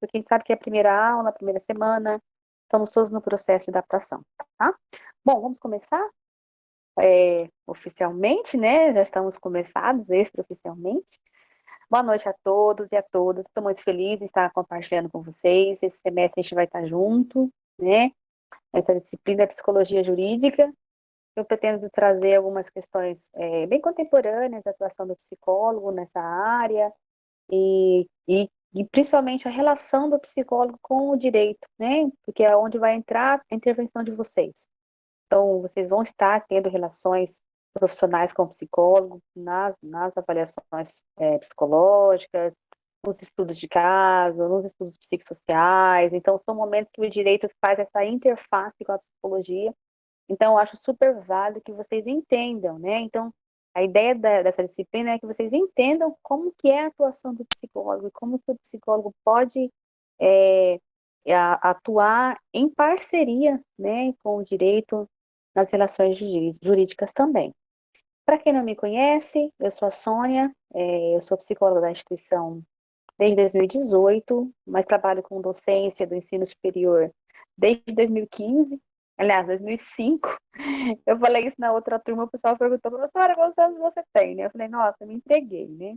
porque a gente sabe que é a primeira aula, a primeira semana, estamos todos no processo de adaptação, tá? Bom, vamos começar oficialmente, né? Já estamos começados extraoficialmente. Boa noite a todos e a todas. Estou muito feliz em estar compartilhando com vocês. Esse semestre a gente vai estar junto, né? Essa disciplina é Psicologia Jurídica. Eu pretendo trazer algumas questões bem contemporâneas da atuação do psicólogo nessa área e principalmente a relação do psicólogo com o direito, né? Porque é onde vai entrar a intervenção de vocês. Então, vocês vão estar tendo relações profissionais com o psicólogo nas avaliações psicológicas, nos estudos de caso, nos estudos psicossociais. Então, são momentos que o direito faz essa interface com a psicologia. Então, eu acho super válido que vocês entendam, né? Então, a ideia dessa disciplina é que vocês entendam como que é a atuação do psicólogo e como que o psicólogo pode é, atuar em parceria, né, com o direito nas relações jurídicas também. Para quem não me conhece, eu sou a Sônia, eu sou psicóloga da instituição desde 2018, mas trabalho com docência do ensino superior desde 2015, aliás, 2005. Eu falei isso na outra turma, o pessoal perguntou, professora, quantos anos você tem? Eu falei, nossa, me entreguei, né?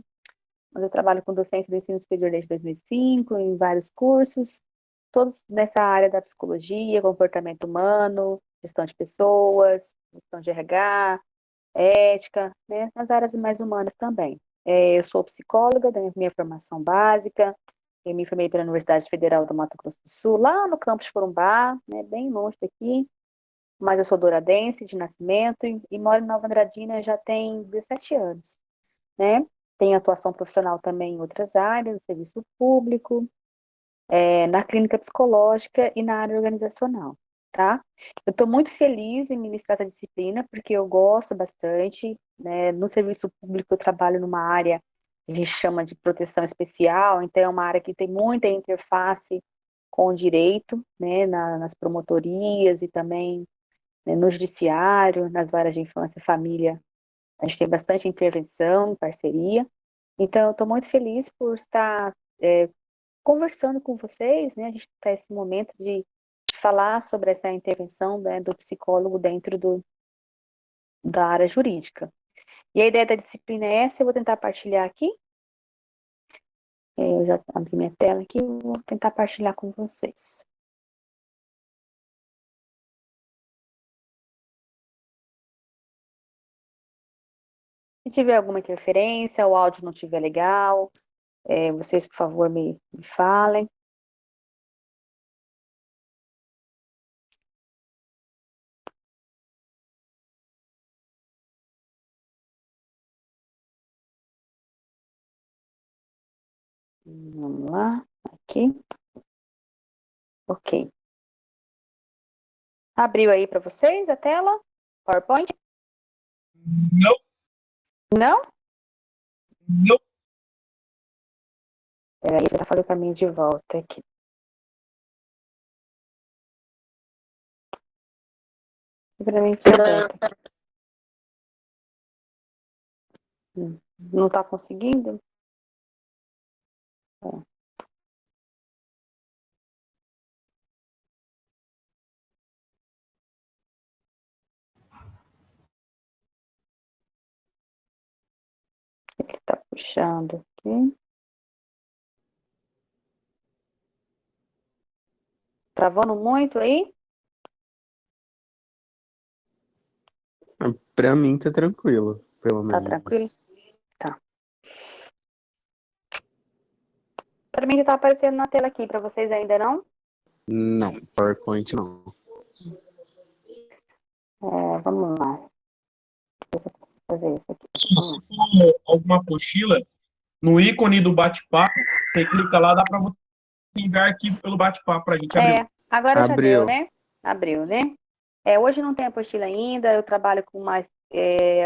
Mas eu trabalho com docência do ensino superior desde 2005, em vários cursos, todos nessa área da psicologia, comportamento humano, gestão de pessoas, gestão de RH, ética, né, nas áreas mais humanas também. Eu sou psicóloga, da minha formação básica, eu me formei pela Universidade Federal do Mato Grosso do Sul, lá no campus Corumbá, né, bem longe daqui, mas eu sou douradense de nascimento e moro em Nova Andradina já tem 17 anos, né? Tenho atuação profissional também em outras áreas, no serviço público, na clínica psicológica e na área organizacional, tá? Eu estou muito feliz em ministrar essa disciplina, porque eu gosto bastante, né? No serviço público eu trabalho numa área que a gente chama de proteção especial, então é uma área que tem muita interface com o direito, né? Nas promotorias e também, né, no judiciário, nas varas de infância e família, a gente tem bastante intervenção, parceria, então eu estou muito feliz por estar conversando com vocês, né? A gente está nesse momento de falar sobre essa intervenção, né, do psicólogo dentro da área jurídica. E a ideia da disciplina é essa, eu vou tentar partilhar aqui. Eu já abri minha tela aqui, vou tentar partilhar com vocês. Se tiver alguma interferência, o áudio não estiver legal, vocês, por favor, me falem. Vamos lá, aqui. Ok. Abriu aí para vocês a tela? PowerPoint? Não. Não? Não. Peraí, já falei o caminho de volta aqui. Simplesmente de volta. Não está conseguindo? Ele está puxando aqui. Travando muito aí? Pra mim tá tranquilo, pelo menos. Tá tranquilo? Tá. Para mim já tá aparecendo na tela aqui, para vocês ainda não? Não, PowerPoint não. Vamos lá. Deixa eu fazer isso aqui. Se for alguma apostila, no ícone do bate-papo, você clica lá, dá para você enviar arquivo pelo bate-papo para a gente abrir. Agora já Abriu. deu, né? Abriu, né? Hoje não tem apostila ainda, eu trabalho com mais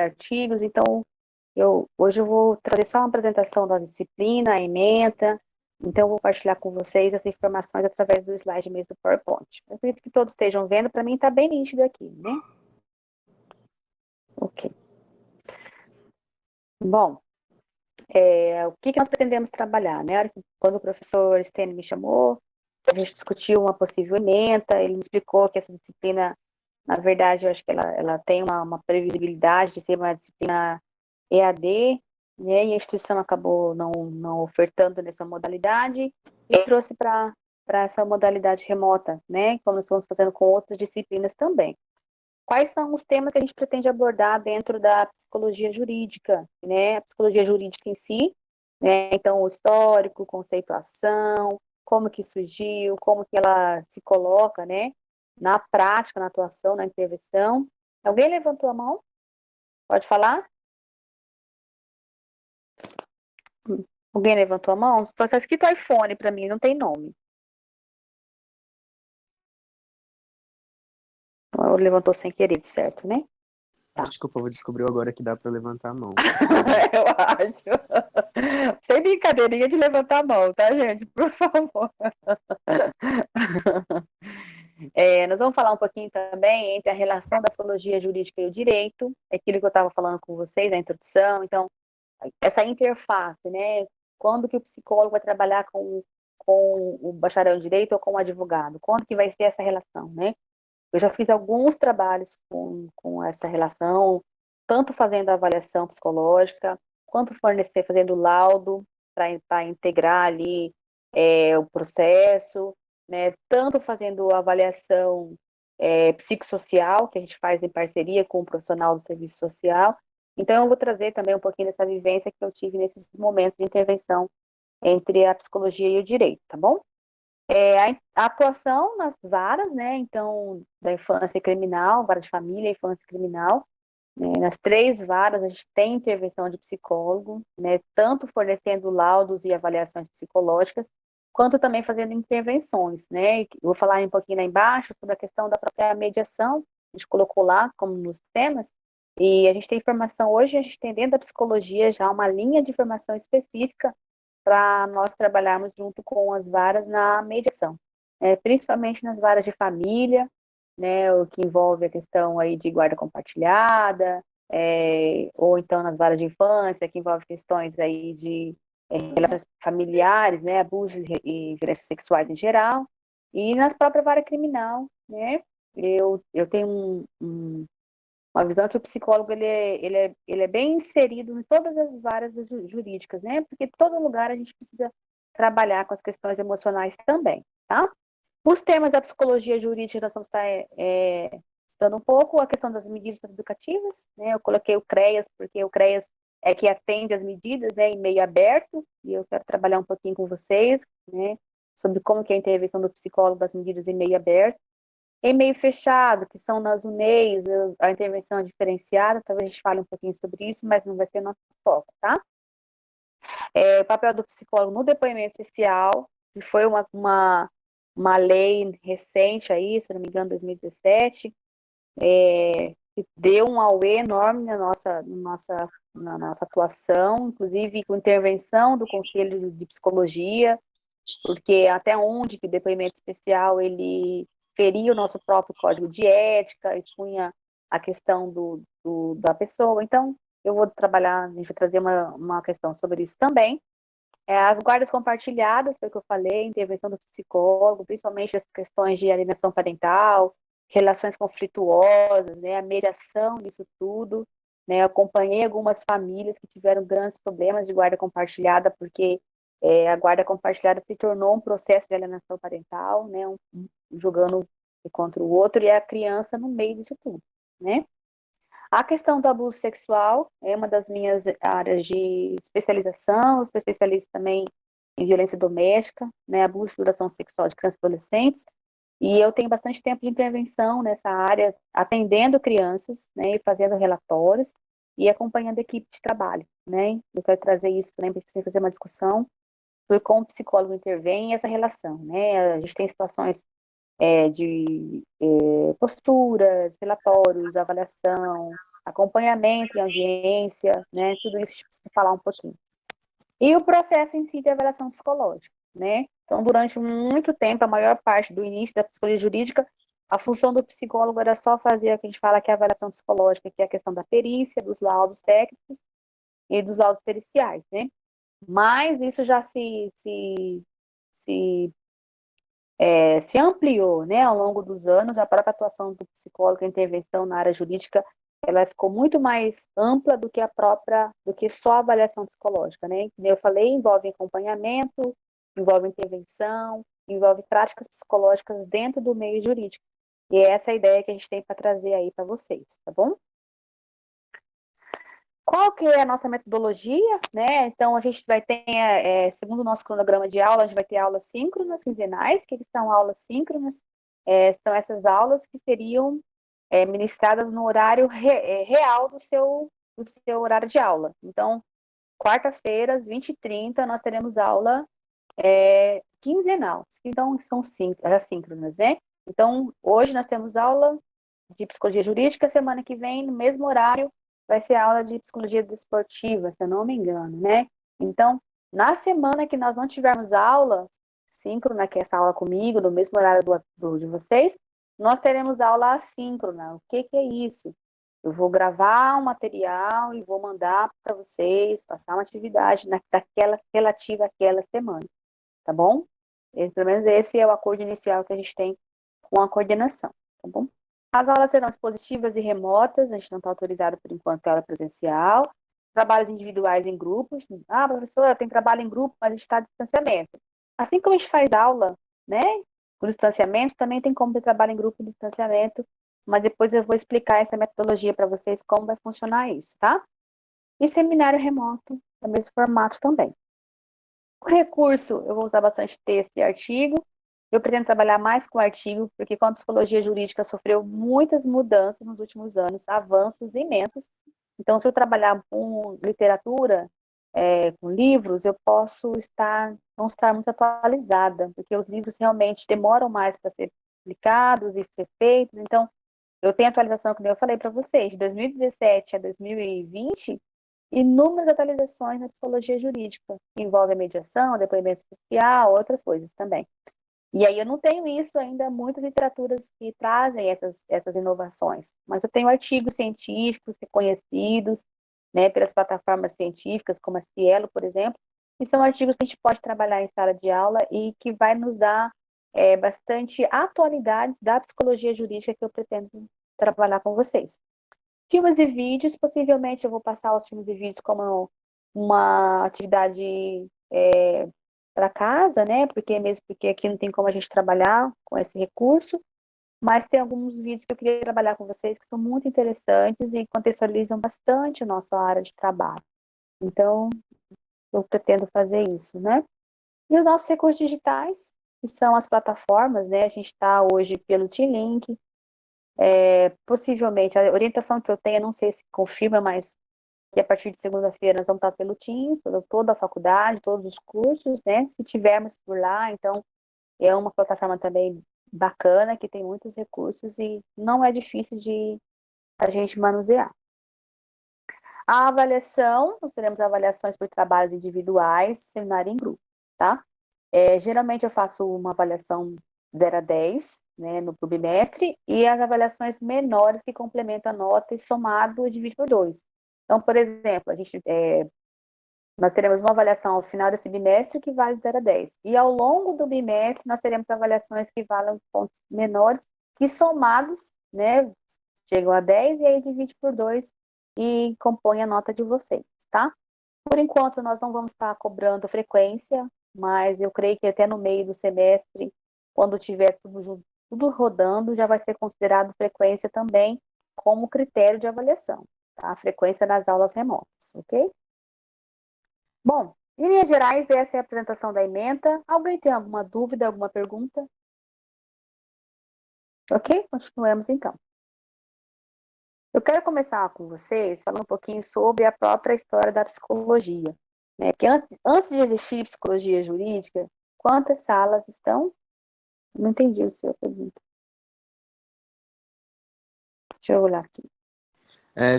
artigos, então hoje eu vou trazer só uma apresentação da disciplina, a ementa, então eu vou compartilhar com vocês essas informações através do slide mesmo do PowerPoint. Eu acredito que todos estejam vendo, para mim está bem nítido aqui, né? Ok. Bom, O que que nós pretendemos trabalhar, né? Quando o professor Stênio me chamou, a gente discutiu uma possível ementa, ele me explicou que essa disciplina, na verdade, eu acho que ela tem uma previsibilidade de ser uma disciplina EAD, né? E a instituição acabou não ofertando nessa modalidade e trouxe para essa modalidade remota, né? Como nós estamos fazendo com outras disciplinas também. Quais são os temas que a gente pretende abordar dentro da psicologia jurídica, né? A psicologia jurídica em si, né? Então, o histórico, conceituação, como que surgiu, como que ela se coloca, né? Na prática, na atuação, na intervenção. Alguém levantou a mão? Pode falar? Alguém levantou a mão? Só está escrito iPhone para mim, não tem nome. Levantou sem querer, certo, né? Tá. Acho que o povo descobriu agora que dá pra levantar a mão. Eu acho. Sem brincadeirinha de levantar a mão, tá, gente? Por favor. Nós vamos falar um pouquinho também entre a relação da psicologia jurídica e o direito, aquilo que eu estava falando com vocês na introdução. Então, essa interface, né? Quando que o psicólogo vai trabalhar com o bacharel em direito ou com o advogado? Quando que vai ser essa relação, né? Eu já fiz alguns trabalhos com essa relação, tanto fazendo a avaliação psicológica, quanto fazendo laudo para integrar ali o processo, né? Tanto fazendo a avaliação psicossocial, que a gente faz em parceria com o profissional do serviço social. Então, eu vou trazer também um pouquinho dessa vivência que eu tive nesses momentos de intervenção entre a psicologia e o direito, tá bom? A atuação nas varas, né? Então, da infância criminal, vara de família, infância criminal, né, nas 3 varas a gente tem intervenção de psicólogo, né? Tanto fornecendo laudos e avaliações psicológicas, quanto também fazendo intervenções, né? Eu vou falar um pouquinho lá embaixo sobre a questão da própria mediação, a gente colocou lá como nos temas, e a gente tem formação hoje, a gente tem dentro da psicologia já uma linha de formação específica para nós trabalharmos junto com as varas na mediação, principalmente nas varas de família, né, o que envolve a questão aí de guarda compartilhada, ou então nas varas de infância, que envolve questões aí de relações familiares, né, abusos e violências sexuais em geral, e na própria vara criminal, né, eu tenho uma visão que o psicólogo ele é bem inserido em todas as varas jurídicas, né? Porque todo lugar a gente precisa trabalhar com as questões emocionais também, tá? Os temas da psicologia jurídica nós vamos estar estudando um pouco a questão das medidas educativas, né? Eu coloquei o CREAS porque o CREAS é que atende as medidas, né, em meio aberto, e eu quero trabalhar um pouquinho com vocês, né, sobre como que é a intervenção do psicólogo das medidas em meio aberto. Em meio fechado, que são nas UNEIs, a intervenção é diferenciada, talvez a gente fale um pouquinho sobre isso, mas não vai ser nosso foco, tá? O papel do psicólogo no depoimento especial, que foi uma lei recente aí, se não me engano, 2017, que deu um auê enorme na nossa atuação, inclusive com intervenção do Conselho de Psicologia, porque até onde que o depoimento especial ele feria o nosso próprio código de ética, expunha a questão da pessoa. Então, eu vou trabalhar, a gente vai trazer uma questão sobre isso também. As guardas compartilhadas, foi o que eu falei, intervenção do psicólogo, principalmente as questões de alienação parental, relações conflituosas, né, a mediação disso tudo. Né, eu acompanhei algumas famílias que tiveram grandes problemas de guarda compartilhada, porque a guarda compartilhada se tornou um processo de alienação parental, né, jogando contra o outro, e a criança no meio disso tudo, né? A questão do abuso sexual é uma das minhas áreas de especialização, eu sou especialista também em violência doméstica, né, abuso e exploração sexual de crianças e adolescentes, e eu tenho bastante tempo de intervenção nessa área, atendendo crianças, né, e fazendo relatórios, e acompanhando a equipe de trabalho, né, eu quero trazer isso também para a gente fazer uma discussão sobre como o psicólogo intervém e essa relação, né, a gente tem situações de posturas, relatórios, avaliação, acompanhamento em audiência, né? Tudo isso a gente precisa falar um pouquinho. E o processo em si de avaliação psicológica, né? Então, durante muito tempo, a maior parte do início da psicologia jurídica, a função do psicólogo era só fazer o que a gente fala que é a avaliação psicológica, que é a questão da perícia, dos laudos técnicos e dos laudos periciais, né? Mas isso já se se ampliou, né, ao longo dos anos. A própria atuação do psicólogo, a intervenção na área jurídica, ela ficou muito mais ampla do que só a avaliação psicológica, né? Como eu falei, envolve acompanhamento, envolve intervenção, envolve práticas psicológicas dentro do meio jurídico. E é essa a ideia que a gente tem para trazer aí para vocês, tá bom? Qual que é a nossa metodologia, né? Então, a gente vai ter, segundo o nosso cronograma de aula, a gente vai ter aulas síncronas quinzenais. Que são aulas síncronas? São essas aulas que seriam ministradas no horário real do seu horário de aula. Então, quarta-feira, às 20h30, nós teremos aula quinzenal. Então, são assíncronas, né? Então, hoje nós temos aula de psicologia jurídica, semana que vem, no mesmo horário, vai ser aula de psicologia desportiva, se eu não me engano, né? Então, na semana que nós não tivermos aula síncrona, que é essa aula comigo, no mesmo horário de vocês, nós teremos aula assíncrona. O que é isso? Eu vou gravar um material e vou mandar para vocês, passar uma atividade daquela relativa àquela semana, tá bom? Pelo menos esse é o acordo inicial que a gente tem com a coordenação, tá bom? As aulas serão expositivas e remotas, a gente não está autorizado por enquanto a aula presencial. Trabalhos individuais em grupos. Ah, professora, tem trabalho em grupo, mas a gente está a distanciamento. Assim como a gente faz aula, né, por distanciamento, também tem como ter trabalho em grupo e distanciamento, mas depois eu vou explicar essa metodologia para vocês, como vai funcionar isso, tá? E seminário remoto, no mesmo formato também. O recurso, eu vou usar bastante texto e artigo. Eu pretendo trabalhar mais com artigo, porque como a psicologia jurídica sofreu muitas mudanças nos últimos anos, avanços imensos. Então, se eu trabalhar com literatura, com livros, eu posso não estar muito atualizada, porque os livros realmente demoram mais para ser publicados e ser feitos. Então, eu tenho atualização, como eu falei para vocês, de 2017 a 2020, inúmeras atualizações na psicologia jurídica, que envolve a mediação, depoimento especial, outras coisas também. E aí eu não tenho isso ainda, muitas literaturas que trazem essas inovações, mas eu tenho artigos científicos reconhecidos, né, pelas plataformas científicas, como a Cielo, por exemplo, e são artigos que a gente pode trabalhar em sala de aula e que vai nos dar bastante atualidades da psicologia jurídica que eu pretendo trabalhar com vocês. Filmes e vídeos, possivelmente eu vou passar os filmes e vídeos como uma atividade para casa, né? Porque aqui não tem como a gente trabalhar com esse recurso, mas tem alguns vídeos que eu queria trabalhar com vocês que são muito interessantes e contextualizam bastante a nossa área de trabalho. Então, eu pretendo fazer isso, né? E os nossos recursos digitais, que são as plataformas, né? A gente está hoje pelo T-Link, possivelmente, a orientação que eu tenho, não sei se confirma, mas que a partir de segunda-feira nós vamos estar pelo Teams, toda a faculdade, todos os cursos, né? Se tivermos por lá, então é uma plataforma também bacana, que tem muitos recursos e não é difícil de a gente manusear. A avaliação, nós teremos avaliações por trabalhos individuais, seminário em grupo, tá? Geralmente eu faço uma avaliação 0 a 10, né, no bimestre, e as avaliações menores que complementam a nota e somado eu divido por 2. Então, por exemplo, nós teremos uma avaliação ao final desse bimestre que vale 0 a 10. E ao longo do bimestre, nós teremos avaliações que valem pontos menores, que somados, né, chegam a 10 e aí divide por 2 e compõe a nota de vocês, tá? Por enquanto, nós não vamos estar cobrando frequência, mas eu creio que até no meio do semestre, quando tiver tudo rodando, já vai ser considerado frequência também como critério de avaliação, tá? A frequência nas aulas remotas, ok? Bom, em linhas gerais, essa é a apresentação da ementa. Alguém tem alguma dúvida, alguma pergunta? Ok? Continuemos então. Eu quero começar com vocês falando um pouquinho sobre a própria história da psicologia, né? Que antes de existir psicologia jurídica, quantas salas estão? Não entendi o seu pergunta. Deixa eu olhar aqui.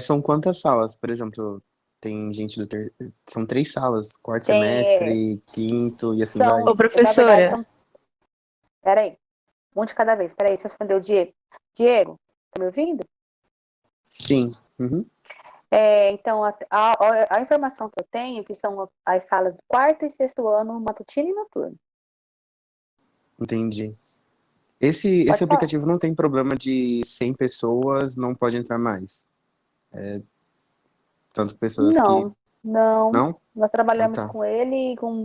São quantas salas? Por exemplo, tem gente São 3 salas, quarto Tem, semestre, quinto e assim vai. Ô, na verdade, professora, peraí, um de cada vez. Peraí, deixa eu responder o Diego. Diego, tá me ouvindo? Sim. Uhum. Então, a informação que eu tenho, que são as salas do quarto e sexto ano, matutino e noturno. Entendi. Esse Pode falar. aplicativo não tem problema de 100 pessoas, não pode entrar mais. Tanto pessoas que... Não. Não? Nós Ah, trabalhamos tá. com ele com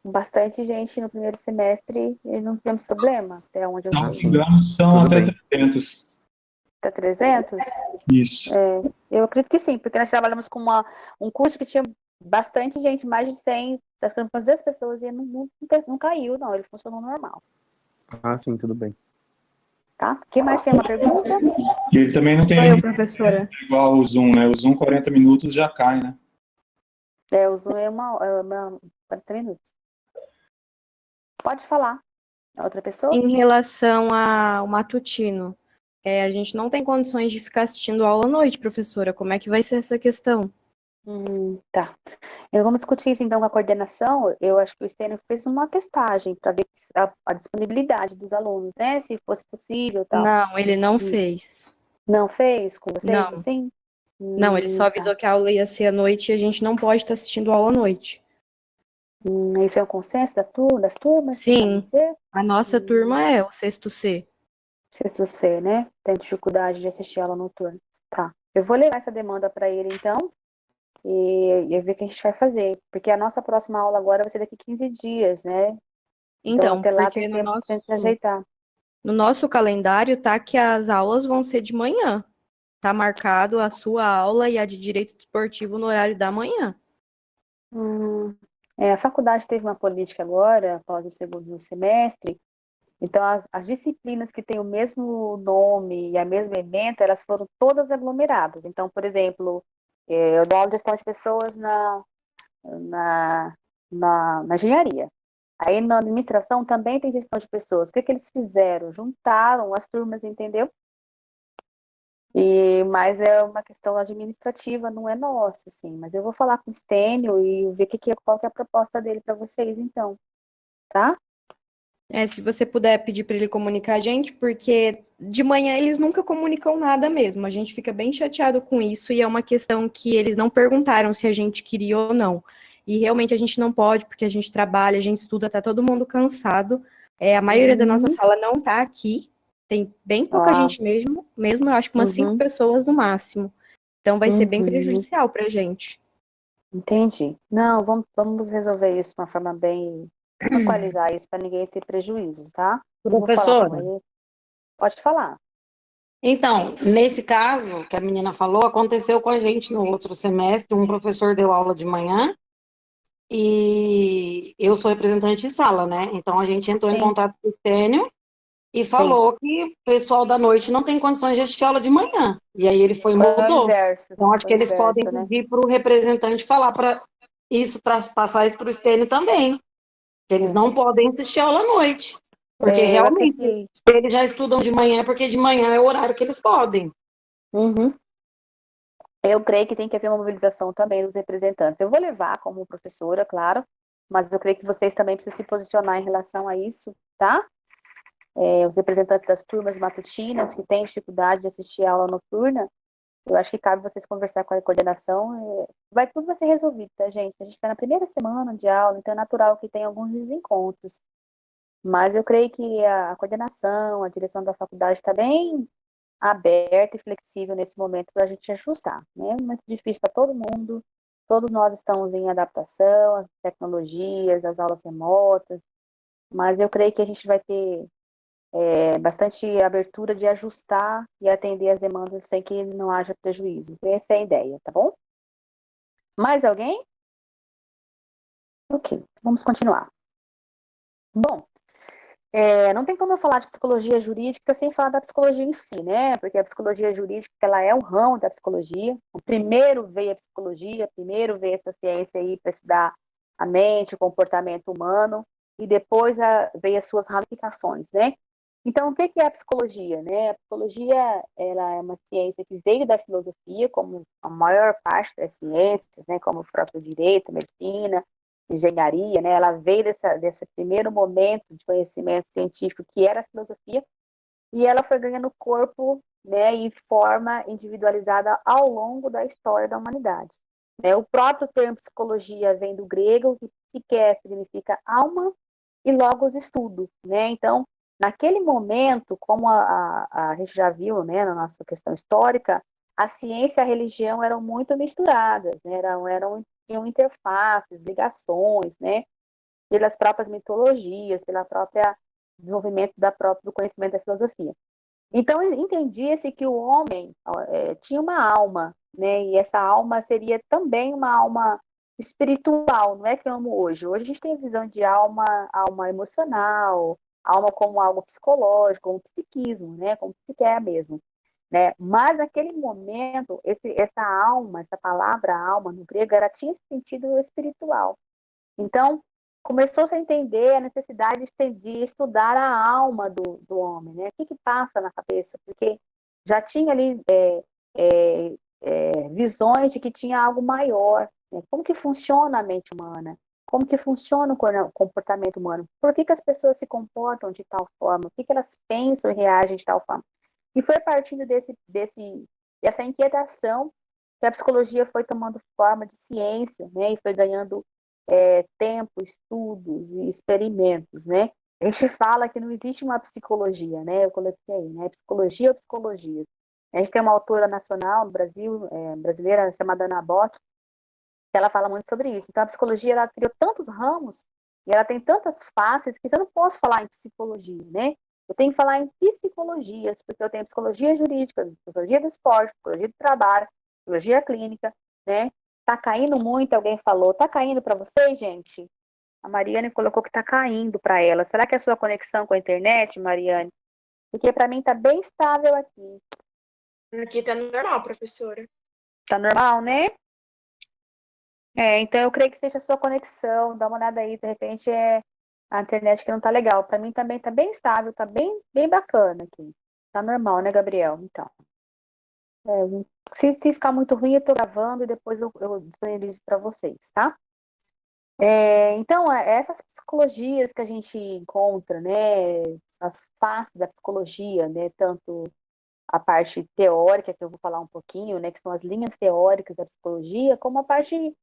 bastante gente no primeiro semestre e não tivemos problema, até onde eu Não Ah, me sei. sim. engano, são Tudo até bem. 300. Até 300? Isso. Eu acredito que sim, porque nós trabalhamos com um curso que tinha bastante gente, mais de 100, acho que umas 10 pessoas, e não caiu, não, ele funcionou normal, Ah, sim, tudo bem. tá? Quem mais tem uma pergunta? E ele também não tem Sou eu, limite professora. igual o Zoom, né? O Zoom, 40 minutos já cai, né? O Zoom é uma 40 minutos. Pode falar. A outra pessoa? Em relação ao matutino, a gente não tem condições de ficar assistindo aula à noite, professora. Como é que vai ser essa questão? Tá. Vamos discutir isso então com a coordenação. Eu acho que o Stênio fez uma testagem para ver a disponibilidade dos alunos, né? Se fosse possível e tal. Não, ele não Hum, fez. Não fez com vocês, Não, assim? não, ele só Tá. avisou que a aula ia ser à noite e a gente não pode estar assistindo aula à noite. Isso é um consenso das turmas que podem Sim, ser? a nossa Hum, turma é o sexto C. Se você, né, tem dificuldade de assistir aula noturna. Tá. Eu vou levar essa demanda para ele, então, e ver o que a gente vai fazer. Porque a nossa próxima aula agora vai ser daqui 15 dias, né? Então, Então, até lá tem porque tempo de se ajeitar. no nosso calendário tá que as aulas vão ser de manhã. Tá marcado a sua aula e a de direito desportivo no horário da manhã. Hum, a faculdade teve uma política agora, após o segundo semestre, então as disciplinas que têm o mesmo nome e a mesma ementa, elas foram todas aglomeradas. Então, por exemplo, eu dou aula de gestão de pessoas na, na engenharia. Aí na administração também tem gestão de pessoas. O que eles fizeram? Juntaram as turmas, entendeu? Mas é uma questão administrativa, não é nossa, assim. Mas eu vou falar com o Stênio e ver qual que é a proposta dele para vocês, então, tá? Se você puder pedir para ele comunicar a gente, porque de manhã eles nunca comunicam nada mesmo. A gente fica bem chateado com isso e é uma questão que eles não perguntaram se a gente queria ou não. E realmente a gente não pode, porque a gente trabalha, a gente estuda, tá todo mundo cansado. A maioria da nossa Uhum. sala não tá aqui. Tem bem pouca Ah, gente mesmo, eu acho que umas 5 uhum, pessoas no máximo. Então vai ser bem uhum. prejudicial pra gente. Entendi. Não, vamos resolver isso de uma forma bem. Equalizar isso para ninguém ter prejuízos, tá? Eu vou falar com Professora, ele. Pode falar. então, nesse caso que a menina falou, aconteceu com a gente no outro semestre, um professor deu aula de manhã e eu sou representante de sala, né? Então a gente entrou em Sim, contato com o Tênio e sim. falou que o pessoal da noite não tem condições de assistir aula de manhã. E aí ele foi e Foi o mudou. inverso. Então acho Foi que o eles podem inverso, né? pedir para o representante falar para isso, para passar isso para o Stênio também, que eles não podem assistir aula à noite. Porque Eu realmente, acredito. se eles já estudam de manhã, porque de manhã é o horário que eles podem. Uhum. Eu creio que tem que haver uma mobilização também dos representantes. Eu vou levar como professora, claro, mas eu creio que vocês também precisam se posicionar em relação a isso, tá? Os representantes das turmas matutinas que têm dificuldade de assistir a aula noturna, eu acho que cabe vocês conversar com a coordenação. Tudo vai ser resolvido, tá, gente? A gente está na primeira semana de aula, então é natural que tenha alguns desencontros. Mas eu creio que a coordenação, a direção da faculdade está bem aberta e flexível nesse momento para a gente ajustar, né? É muito difícil para todo mundo, todos nós estamos em adaptação, às tecnologias, às aulas remotas, mas eu creio que a gente vai ter bastante abertura de ajustar e atender as demandas sem que não haja prejuízo. Essa é a ideia, tá bom? Mais alguém? Ok, vamos continuar. Bom, não tem como eu falar de psicologia jurídica sem falar da psicologia em si, né? Porque a psicologia jurídica, ela é um ramo da psicologia. O primeiro veio a psicologia, primeiro veio essa ciência aí para estudar a mente, o comportamento humano, e depois veio as suas ramificações, né? Então, o que é a psicologia, né? A psicologia, ela é uma ciência que veio da filosofia, como a maior parte das ciências, né? Como o próprio direito, medicina, engenharia, né? Ela veio desse primeiro momento de conhecimento científico que era a filosofia, e ela foi ganhando corpo né, e forma individualizada ao longo da história da humanidade. Né? O próprio termo psicologia vem do grego, que psique significa alma, e logos estudo. Né? Então, naquele momento, como a gente já viu, né, na nossa questão histórica, a ciência e a religião eram muito misturadas, né? Tinham interfaces, ligações, né, pelas próprias mitologias, pela própria desenvolvimento do conhecimento da filosofia. Então, entendia-se que o homem tinha uma alma, né? E essa alma seria também uma alma espiritual, não é que amo hoje. Hoje a gente tem a visão de alma, alma emocional, alma como algo psicológico, como psiquismo, né? Como psique mesmo, né? Mas naquele momento, essa alma, essa palavra alma no grego, ela tinha esse sentido espiritual. Então, começou-se a entender a necessidade de estudar a alma do homem, né? O que passa na cabeça? Porque já tinha ali visões de que tinha algo maior, né? Como que funciona a mente humana? Como que funciona o comportamento humano? Por que as pessoas se comportam de tal forma? O que elas pensam e reagem de tal forma? E foi partindo dessa inquietação que a psicologia foi tomando forma de ciência, né? E foi ganhando tempo, estudos e experimentos, né? A gente fala que não existe uma psicologia, né? Eu coloquei aí, né? Psicologia ou psicologias. A gente tem uma autora nacional no Brasil, brasileira, chamada Ana Bock, que ela fala muito sobre isso. Então, a psicologia, ela criou tantos ramos e ela tem tantas faces que eu não posso falar em psicologia, né? Eu tenho que falar em psicologias, porque eu tenho psicologia jurídica, psicologia do esporte, psicologia do trabalho, psicologia clínica, né? Tá caindo muito, alguém falou. Tá caindo para vocês, gente? A Mariane colocou que tá caindo para ela. Será que é a sua conexão com a internet, Mariane? Porque para mim tá bem estável aqui. Aqui tá normal, professora. Tá normal, né? Então eu creio que seja a sua conexão. Dá uma olhada aí, de repente é a internet que não tá legal. Para mim também tá bem estável, tá bem, bem bacana aqui. Tá normal, né, Gabriel? Então. Se ficar muito ruim, eu tô gravando e depois eu disponibilizo para vocês, tá? Então, essas psicologias que a gente encontra, né, as faces da psicologia, né, tanto a parte teórica, que eu vou falar um pouquinho, né, que são as linhas teóricas da psicologia, como a parte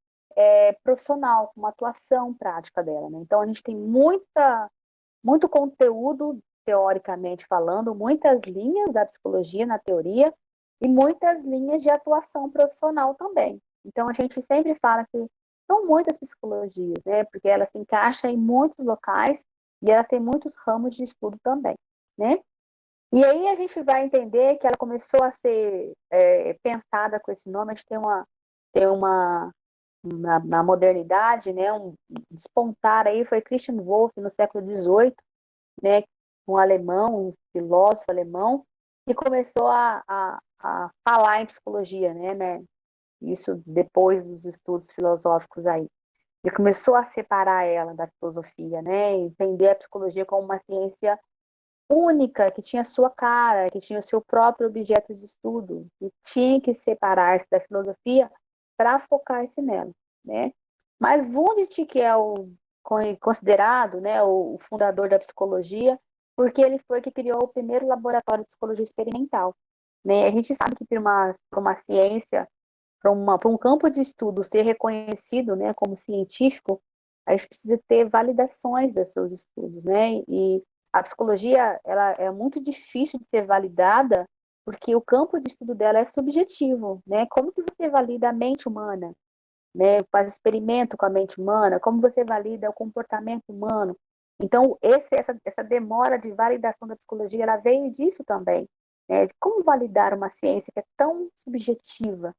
profissional, como a atuação prática dela, né? Então, a gente tem muito conteúdo, teoricamente falando, muitas linhas da psicologia na teoria e muitas linhas de atuação profissional também. Então, a gente sempre fala que são muitas psicologias, né? Porque ela se encaixa em muitos locais e ela tem muitos ramos de estudo também, né? E aí a gente vai entender que ela começou a ser pensada com esse nome. A gente tem uma na modernidade, né? Um despontar aí foi Christian Wolff no século XVIII, né? Um alemão, um filósofo alemão, que começou a falar em psicologia, né? Isso depois dos estudos filosóficos aí. Ele começou a separar ela da filosofia, né? Entender a psicologia como uma ciência única, que tinha sua cara, que tinha o seu próprio objeto de estudo, e tinha que separar-se da filosofia para focar-se nela, né? Mas Wundt, que é considerado, né, o fundador da psicologia, porque ele foi que criou o primeiro laboratório de psicologia experimental, né? A gente sabe que para uma ciência, para um campo de estudo ser reconhecido, né, como científico, a gente precisa ter validações dos seus estudos, né? E a psicologia, ela é muito difícil de ser validada porque o campo de estudo dela é subjetivo, né? Como que você valida a mente humana, né? Faz experimento com a mente humana, como você valida o comportamento humano. Então, essa demora de validação da psicologia, ela veio disso também, né? De como validar uma ciência que é tão subjetiva,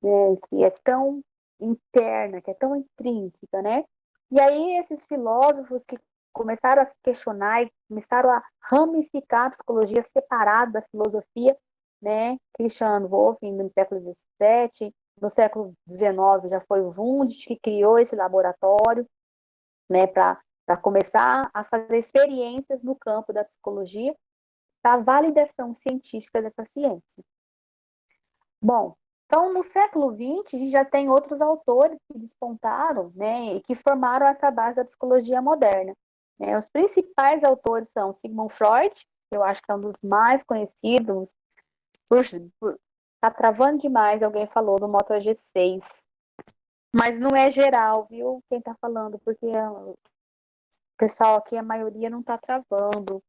né? Que é tão interna, que é tão intrínseca, né? E aí, esses filósofos que começaram a se questionar e começaram a ramificar a psicologia separada da filosofia, né? Christian Wolff, no século XVII, no século XIX já foi o Wundt que criou esse laboratório, né? Para começar a fazer experiências no campo da psicologia, para a validação científica dessa ciência. Bom, então, no século XX, a gente já tem outros autores que despontaram, né, e que formaram essa base da psicologia moderna. Né? Os principais autores são Sigmund Freud, que eu acho que é um dos mais conhecidos, Por, tá travando demais, alguém falou do Moto G6. Mas não é geral, viu? Quem tá falando, porque o pessoal aqui, a maioria não tá travando.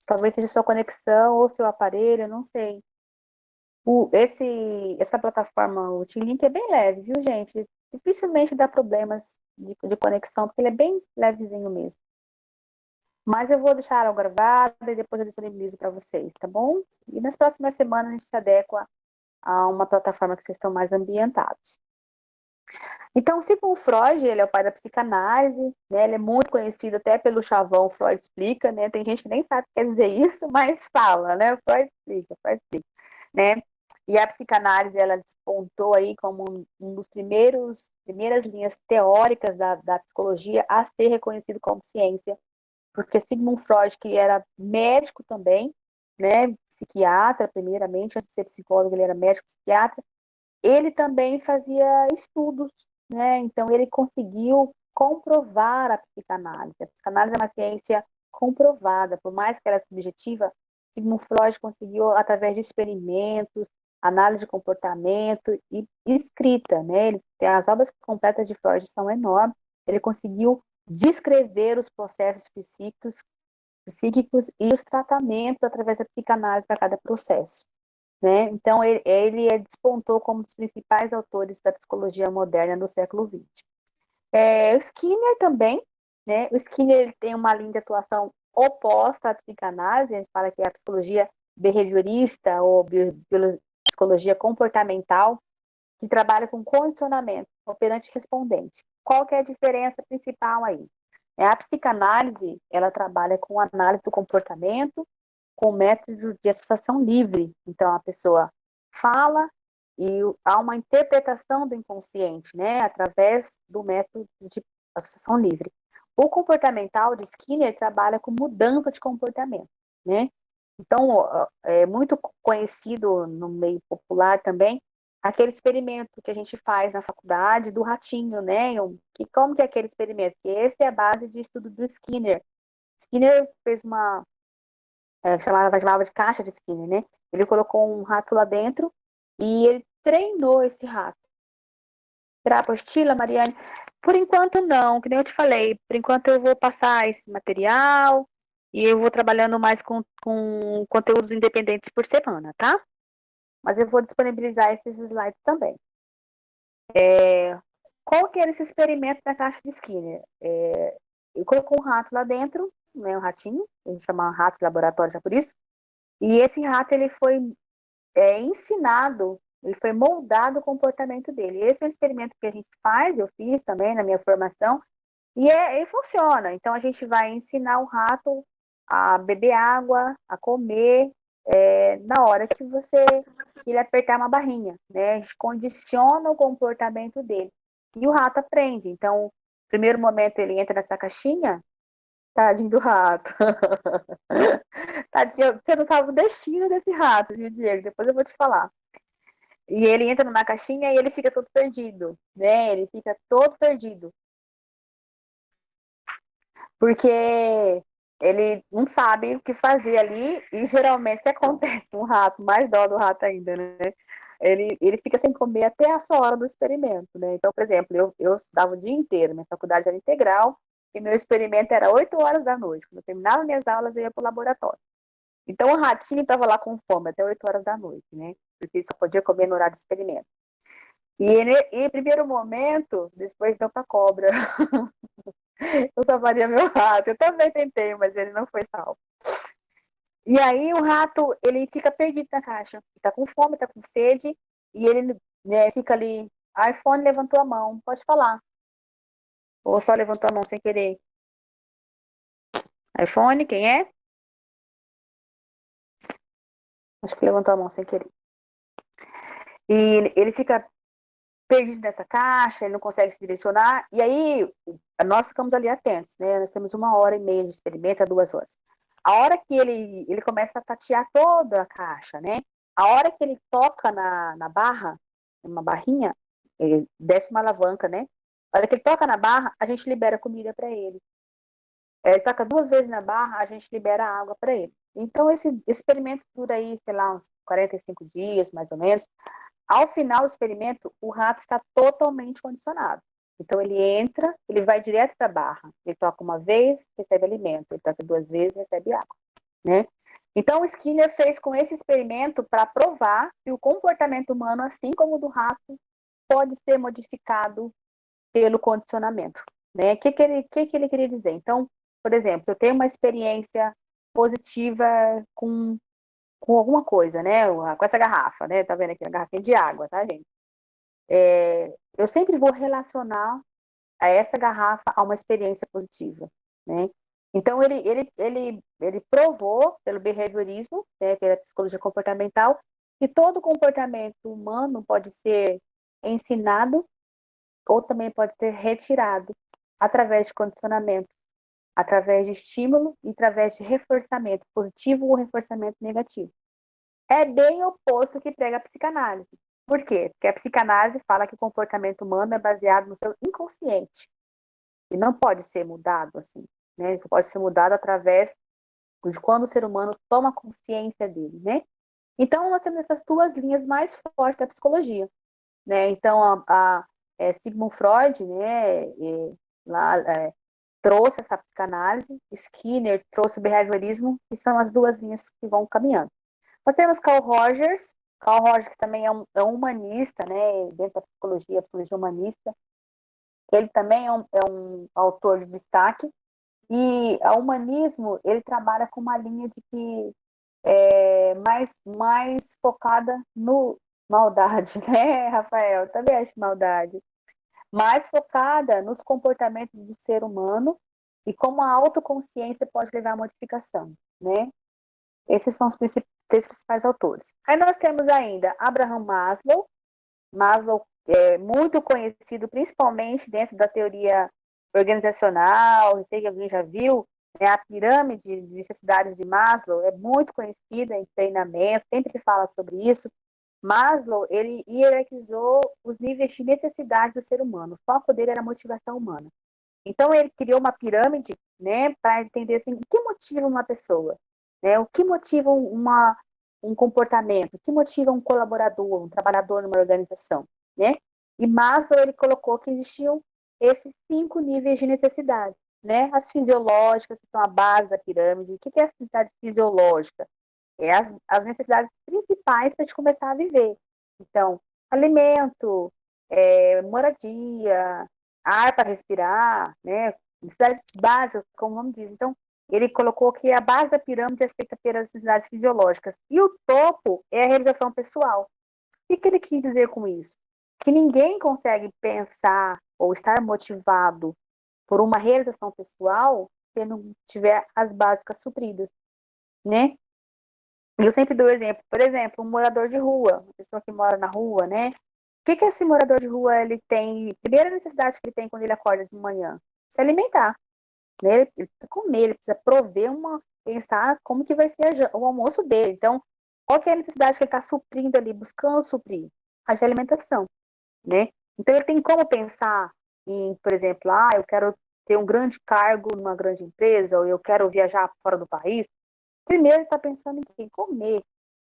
Talvez seja sua conexão ou seu aparelho, eu não sei. Essa plataforma, o Team-Link é bem leve, viu, gente? Dificilmente dá problemas de conexão, porque ele é bem levezinho mesmo. Mas eu vou deixar ela gravada e depois eu disponibilizo para vocês, tá bom? E nas próximas semanas a gente se adequa a uma plataforma que vocês estão mais ambientados. Então, o Sigmund Freud, ele é o pai da psicanálise, né? Ele é muito conhecido até pelo chavão Freud explica, né? Tem gente que nem sabe o que quer dizer isso, mas fala, né? Freud explica, né? E a psicanálise, ela despontou aí como um dos primeiras linhas teóricas da psicologia a ser reconhecido como ciência, porque Sigmund Freud, que era médico também, né? Psiquiatra, primeiramente, antes de ser psicólogo, ele era médico psiquiatra, ele também fazia estudos, né? Então ele conseguiu comprovar a psicanálise. A psicanálise é uma ciência comprovada, por mais que ela é subjetiva, Sigmund Freud conseguiu, através de experimentos, análise de comportamento e escrita, né? As obras completas de Freud são enormes. Ele conseguiu descrever os processos psíquicos e os tratamentos através da psicanálise para cada processo, né? Então, ele despontou como um dos principais autores da psicologia moderna no século XX. O Skinner também, né? O Skinner ele tem uma linha de atuação oposta à psicanálise, a gente fala que é a psicologia behaviorista ou psicologia comportamental, que trabalha com condicionamento, operante respondente. Qual que é a diferença principal aí? A psicanálise, ela trabalha com análise do comportamento, com o método de associação livre. Então, a pessoa fala e há uma interpretação do inconsciente, né, através do método de associação livre. O comportamental de Skinner trabalha com mudança de comportamento, né? Então, é muito conhecido no meio popular também aquele experimento que a gente faz na faculdade do ratinho, né? Como que é aquele experimento? Que esse é a base de estudo do Skinner. Skinner fez chamava de caixa de Skinner, né? Ele colocou um rato lá dentro e ele treinou esse rato. Será a apostila, Mariane? Por enquanto não, que nem eu te falei. Por enquanto eu vou passar esse material e eu vou trabalhando mais com conteúdos independentes por semana, tá? Mas eu vou disponibilizar esses slides também. Qual que era esse experimento da caixa de Skinner? Eu colocou um rato lá dentro, né, um ratinho, a gente chama rato de laboratório já por isso, e esse rato ele foi ensinado, ele foi moldado o comportamento dele. Esse é um experimento que a gente faz, eu fiz também na minha formação, e funciona. Então, a gente vai ensinar o rato a beber água, a comer, na hora que ele apertar uma barrinha, né? A gente condiciona o comportamento dele. E o rato aprende. Então, no primeiro momento, ele entra nessa caixinha, tadinho do rato. Tadinho, você não sabe o destino desse rato, viu, Diego? Depois eu vou te falar. E ele entra numa caixinha e ele fica todo perdido, né? Ele fica todo perdido. Porque ele não sabe o que fazer ali e geralmente o que acontece com o rato, mais dó do rato ainda, né? Ele fica sem comer até a sua hora do experimento, né? Então, por exemplo, eu estudava o dia inteiro, minha faculdade era integral e meu experimento era 8 horas da noite. Quando eu terminava minhas aulas, eu ia para o laboratório. Então, o ratinho estava lá com fome até 8 horas da noite, né? Porque ele só podia comer no horário do experimento. E ele, em primeiro momento, depois deu para cobra. Eu salvaria meu rato. Eu também tentei, mas ele não foi salvo. E aí o rato, ele fica perdido na caixa. Tá com fome, tá com sede, e ele, né, fica ali. iPhone levantou a mão, pode falar. Ou só levantou a mão sem querer. iPhone, quem é? Acho que levantou a mão sem querer. E ele fica perdido nessa caixa, ele não consegue se direcionar, e aí nós ficamos ali atentos, né? Nós temos 1 hora e meia de experimento, a 2 horas. A hora que ele começa a tatear toda a caixa, né? A hora que ele toca na barra, uma barrinha, ele desce uma alavanca, né? A hora que ele toca na barra, a gente libera comida para ele. Ele toca 2 vezes na barra, a gente libera água para ele. Então, esse experimento dura aí, sei lá, uns 45 dias, mais ou menos. Ao final do experimento, o rato está totalmente condicionado. Então, ele entra, ele vai direto para a barra. Ele toca uma vez, recebe alimento. Ele toca duas vezes, recebe água, né? Então, o Skinner fez com esse experimento para provar que o comportamento humano, assim como o do rato, pode ser modificado pelo condicionamento, né? O que ele queria dizer? Então, por exemplo, eu tenho uma experiência positiva com alguma coisa, né? Com essa garrafa, né? Tá vendo aqui, a garrafinha de água, tá, gente? Eu sempre vou relacionar a essa garrafa a uma experiência positiva, né? Então, ele provou, pelo behaviorismo, né, pela psicologia comportamental, que todo comportamento humano pode ser ensinado ou também pode ser retirado através de condicionamento, através de estímulo e através de reforçamento positivo ou reforçamento negativo. É bem oposto do que prega a psicanálise. Por quê? Porque a psicanálise fala que o comportamento humano é baseado no seu inconsciente e não pode ser mudado assim, né? Pode ser mudado através de quando o ser humano toma consciência dele, né? Então, nós temos essas duas linhas mais fortes da psicologia, né? Então, Sigmund Freud, né, lá, trouxe essa psicanálise, Skinner trouxe o behaviorismo, e são as duas linhas que vão caminhando. Nós temos Carl Rogers que também é um humanista, né, dentro da psicologia humanista. Ele também é um autor de destaque. E o humanismo, ele trabalha com uma linha de que mais focada no maldade, né, Rafael? Também acho maldade. Mais focada nos comportamentos do ser humano e como a autoconsciência pode levar à modificação, né? Esses são os três principais autores. Aí nós temos ainda Abraham Maslow. Maslow é muito conhecido, principalmente dentro da teoria organizacional, não sei se alguém já viu, né? A pirâmide de necessidades de Maslow é muito conhecida em treinamento, sempre fala sobre isso. Maslow, ele hierarquizou os níveis de necessidade do ser humano. O foco dele era a motivação humana. Então, ele criou uma pirâmide, né, para entender assim, o que motiva uma pessoa, né? O que motiva um comportamento, o que motiva um colaborador, um trabalhador numa organização, né? E Maslow, ele colocou que existiam esses 5 níveis de necessidade, né? As fisiológicas, que são a base da pirâmide. O que é a necessidade fisiológica? É as necessidades principais para a gente começar a viver. Então, alimento, moradia, ar para respirar, né? Necessidades básicas, como o nome diz. Então, ele colocou que a base da pirâmide é feita pelas necessidades fisiológicas. E o topo é a realização pessoal. O que ele quis dizer com isso? Que ninguém consegue pensar ou estar motivado por uma realização pessoal se não tiver as básicas supridas, né? Eu sempre dou exemplo, por exemplo, um morador de rua, uma pessoa que mora na rua, né? O que esse morador de rua ele tem? Primeira necessidade que ele tem quando ele acorda de manhã, se alimentar, né? Ele precisa comer, ele precisa pensar como que vai ser o almoço dele. Então, qual que é a necessidade que ele está suprindo ali, buscando suprir? A de alimentação, né? Então, ele tem como pensar em, por exemplo, eu quero ter um grande cargo numa grande empresa, ou eu quero viajar fora do país. Primeiro, ele está pensando em quê? Comer,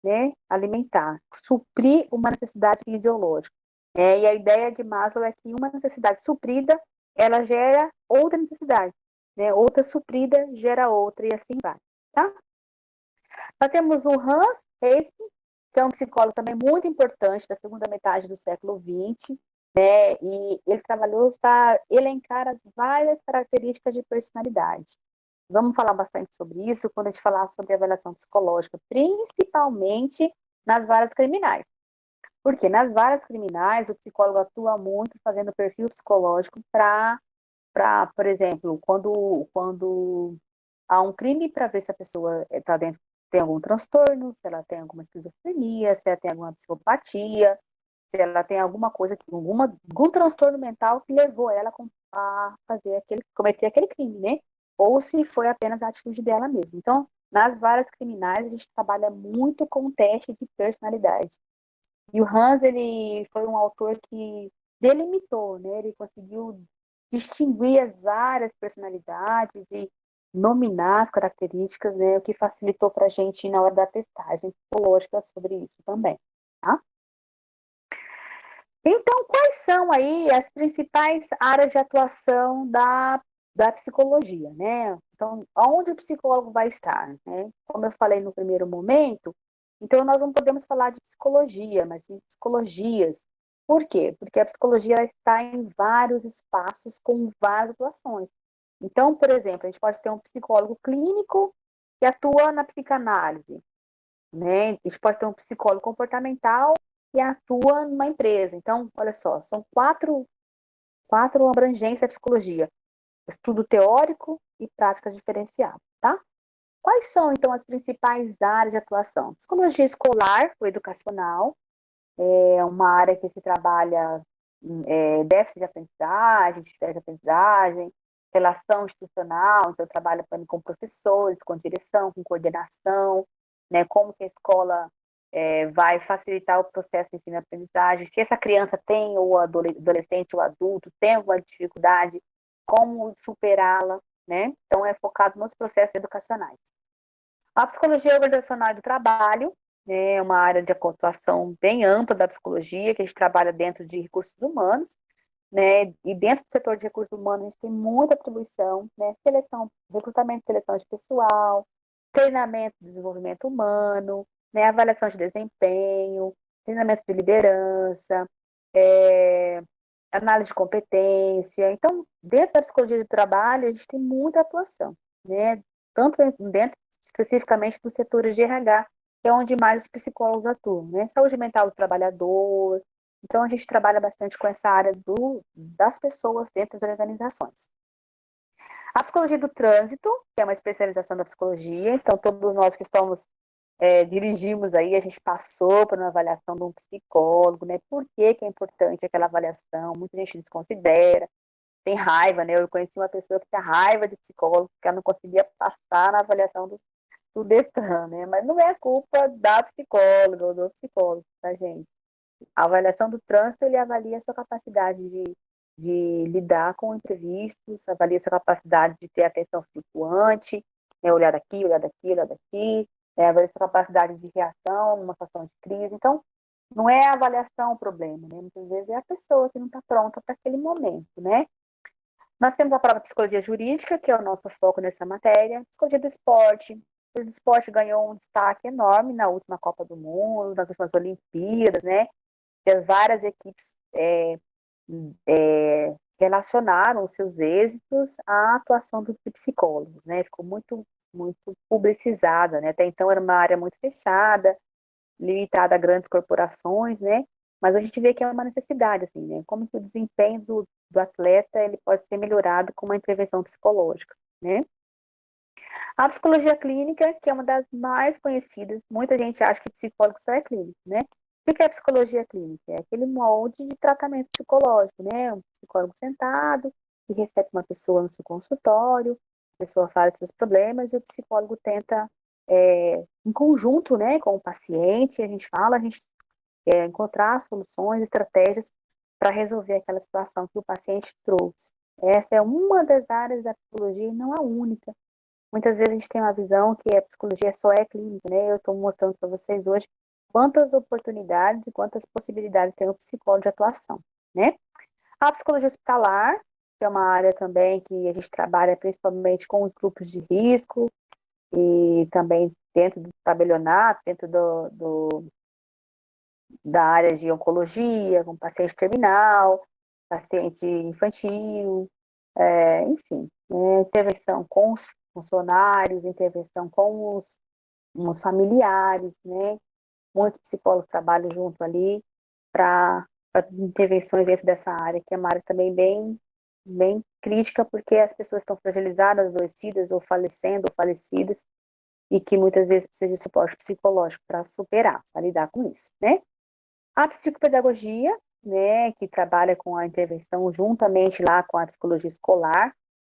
né? Alimentar, suprir uma necessidade fisiológica. E a ideia de Maslow é que uma necessidade suprida, ela gera outra necessidade, né? Outra suprida gera outra e assim vai, tá? Nós temos o Hans Hesping, que é um psicólogo também muito importante da segunda metade do século XX, né? E ele trabalhou para elencar as várias características de personalidade. Vamos falar bastante sobre isso quando a gente falar sobre avaliação psicológica, principalmente nas varas criminais. Porque nas varas criminais, o psicólogo atua muito fazendo perfil psicológico por exemplo, quando há um crime, para ver se a pessoa tem algum transtorno, se ela tem alguma esquizofrenia, se ela tem alguma psicopatia, se ela tem alguma coisa, algum transtorno mental que levou ela a cometer aquele crime, né? Ou se foi apenas a atitude dela mesma. Então, nas varas criminais, a gente trabalha muito com o teste de personalidade. E o Hans, ele foi um autor que delimitou, né? Ele conseguiu distinguir as várias personalidades e nominar as características, né, o que facilitou para a gente na hora da testagem psicológica sobre isso também, tá? Então, quais são aí as principais áreas de atuação da psicologia, né? Então, onde o psicólogo vai estar, né? Como eu falei no primeiro momento, então nós não podemos falar de psicologia, mas de psicologias. Por quê? Porque a psicologia ela está em vários espaços com várias atuações. Então, por exemplo, a gente pode ter um psicólogo clínico que atua na psicanálise, né? A gente pode ter um psicólogo comportamental que atua numa empresa. Então, olha só, são quatro abrangências da psicologia: estudo teórico e práticas diferenciadas, tá? Quais são, então, as principais áreas de atuação? Psicologia escolar ou educacional é uma área que se trabalha déficit de aprendizagem, dificuldade de aprendizagem, relação institucional, então trabalha com professores, com direção, com coordenação, né, como que a escola vai facilitar o processo de ensino-aprendizagem, se essa criança tem, ou adolescente ou adulto, tem alguma dificuldade, como superá-la, né? Então é focado nos processos educacionais. A psicologia organizacional do trabalho, né, é uma área de atuação bem ampla da psicologia, que a gente trabalha dentro de recursos humanos, né, e dentro do setor de recursos humanos a gente tem muita atribuição, né, seleção, recrutamento e seleção de pessoal, treinamento e desenvolvimento humano, né, avaliação de desempenho, treinamento de liderança, análise de competência. Então, dentro da psicologia do trabalho, a gente tem muita atuação, né, tanto dentro especificamente dos setores de RH, que é onde mais os psicólogos atuam, né, saúde mental do trabalhador. Então, a gente trabalha bastante com essa área das pessoas dentro das organizações. A psicologia do trânsito, que é uma especialização da psicologia, então todos nós que estamos, dirigimos aí, a gente passou por uma avaliação de um psicólogo, né? Por que que é importante aquela avaliação? Muita gente desconsidera, tem raiva, né? Eu conheci uma pessoa que tinha raiva de psicólogo, porque ela não conseguia passar na avaliação do Detran, né? Mas não é culpa da psicóloga ou do psicólogo, tá, gente? A avaliação do trânsito, ele avalia a sua capacidade de lidar com imprevistos, avalia a sua capacidade de ter atenção flutuante, né, olhar aqui, olhar daqui, olhar daqui, avalia a sua capacidade de reação numa situação de crise. Então, não é a avaliação o problema, né? Muitas vezes é a pessoa que não está pronta para aquele momento, né? Nós temos a prova de psicologia jurídica, que é o nosso foco nessa matéria, psicologia do esporte. O esporte ganhou um destaque enorme na última Copa do Mundo, nas últimas Olimpíadas, né? Várias equipes relacionaram os seus êxitos à atuação dos psicólogos, né? Ficou muito, muito publicizada, né? Até então era uma área muito fechada, limitada a grandes corporações, né? Mas a gente vê que é uma necessidade, assim, né? Como que o desempenho do atleta ele pode ser melhorado com uma intervenção psicológica, né? A psicologia clínica, que é uma das mais conhecidas, muita gente acha que psicólogo só é clínico, né? O que é a psicologia clínica? É aquele molde de tratamento psicológico, né? Um psicólogo sentado, que recebe uma pessoa no seu consultório, a pessoa fala de seus problemas e o psicólogo tenta, em conjunto, né, com o paciente, a gente encontrar soluções, estratégias para resolver aquela situação que o paciente trouxe. Essa é uma das áreas da psicologia e não a única. Muitas vezes a gente tem uma visão que a psicologia só é clínica, né? Eu estou mostrando para vocês hoje quantas oportunidades e quantas possibilidades tem o psicólogo de atuação, né? A psicologia hospitalar, que é uma área também que a gente trabalha principalmente com os grupos de risco e também dentro do tabelionato, dentro da área de oncologia, com paciente terminal, paciente infantil, enfim, intervenção com os funcionários, intervenção com os familiares, né? Muitos psicólogos trabalham junto ali para intervenções dentro dessa área, que é uma área também bem crítica, porque as pessoas estão fragilizadas, adoecidas, ou falecendo, ou falecidas, e que muitas vezes precisam de suporte psicológico para superar, para lidar com isso, né? A psicopedagogia, né, que trabalha com a intervenção juntamente lá com a psicologia escolar,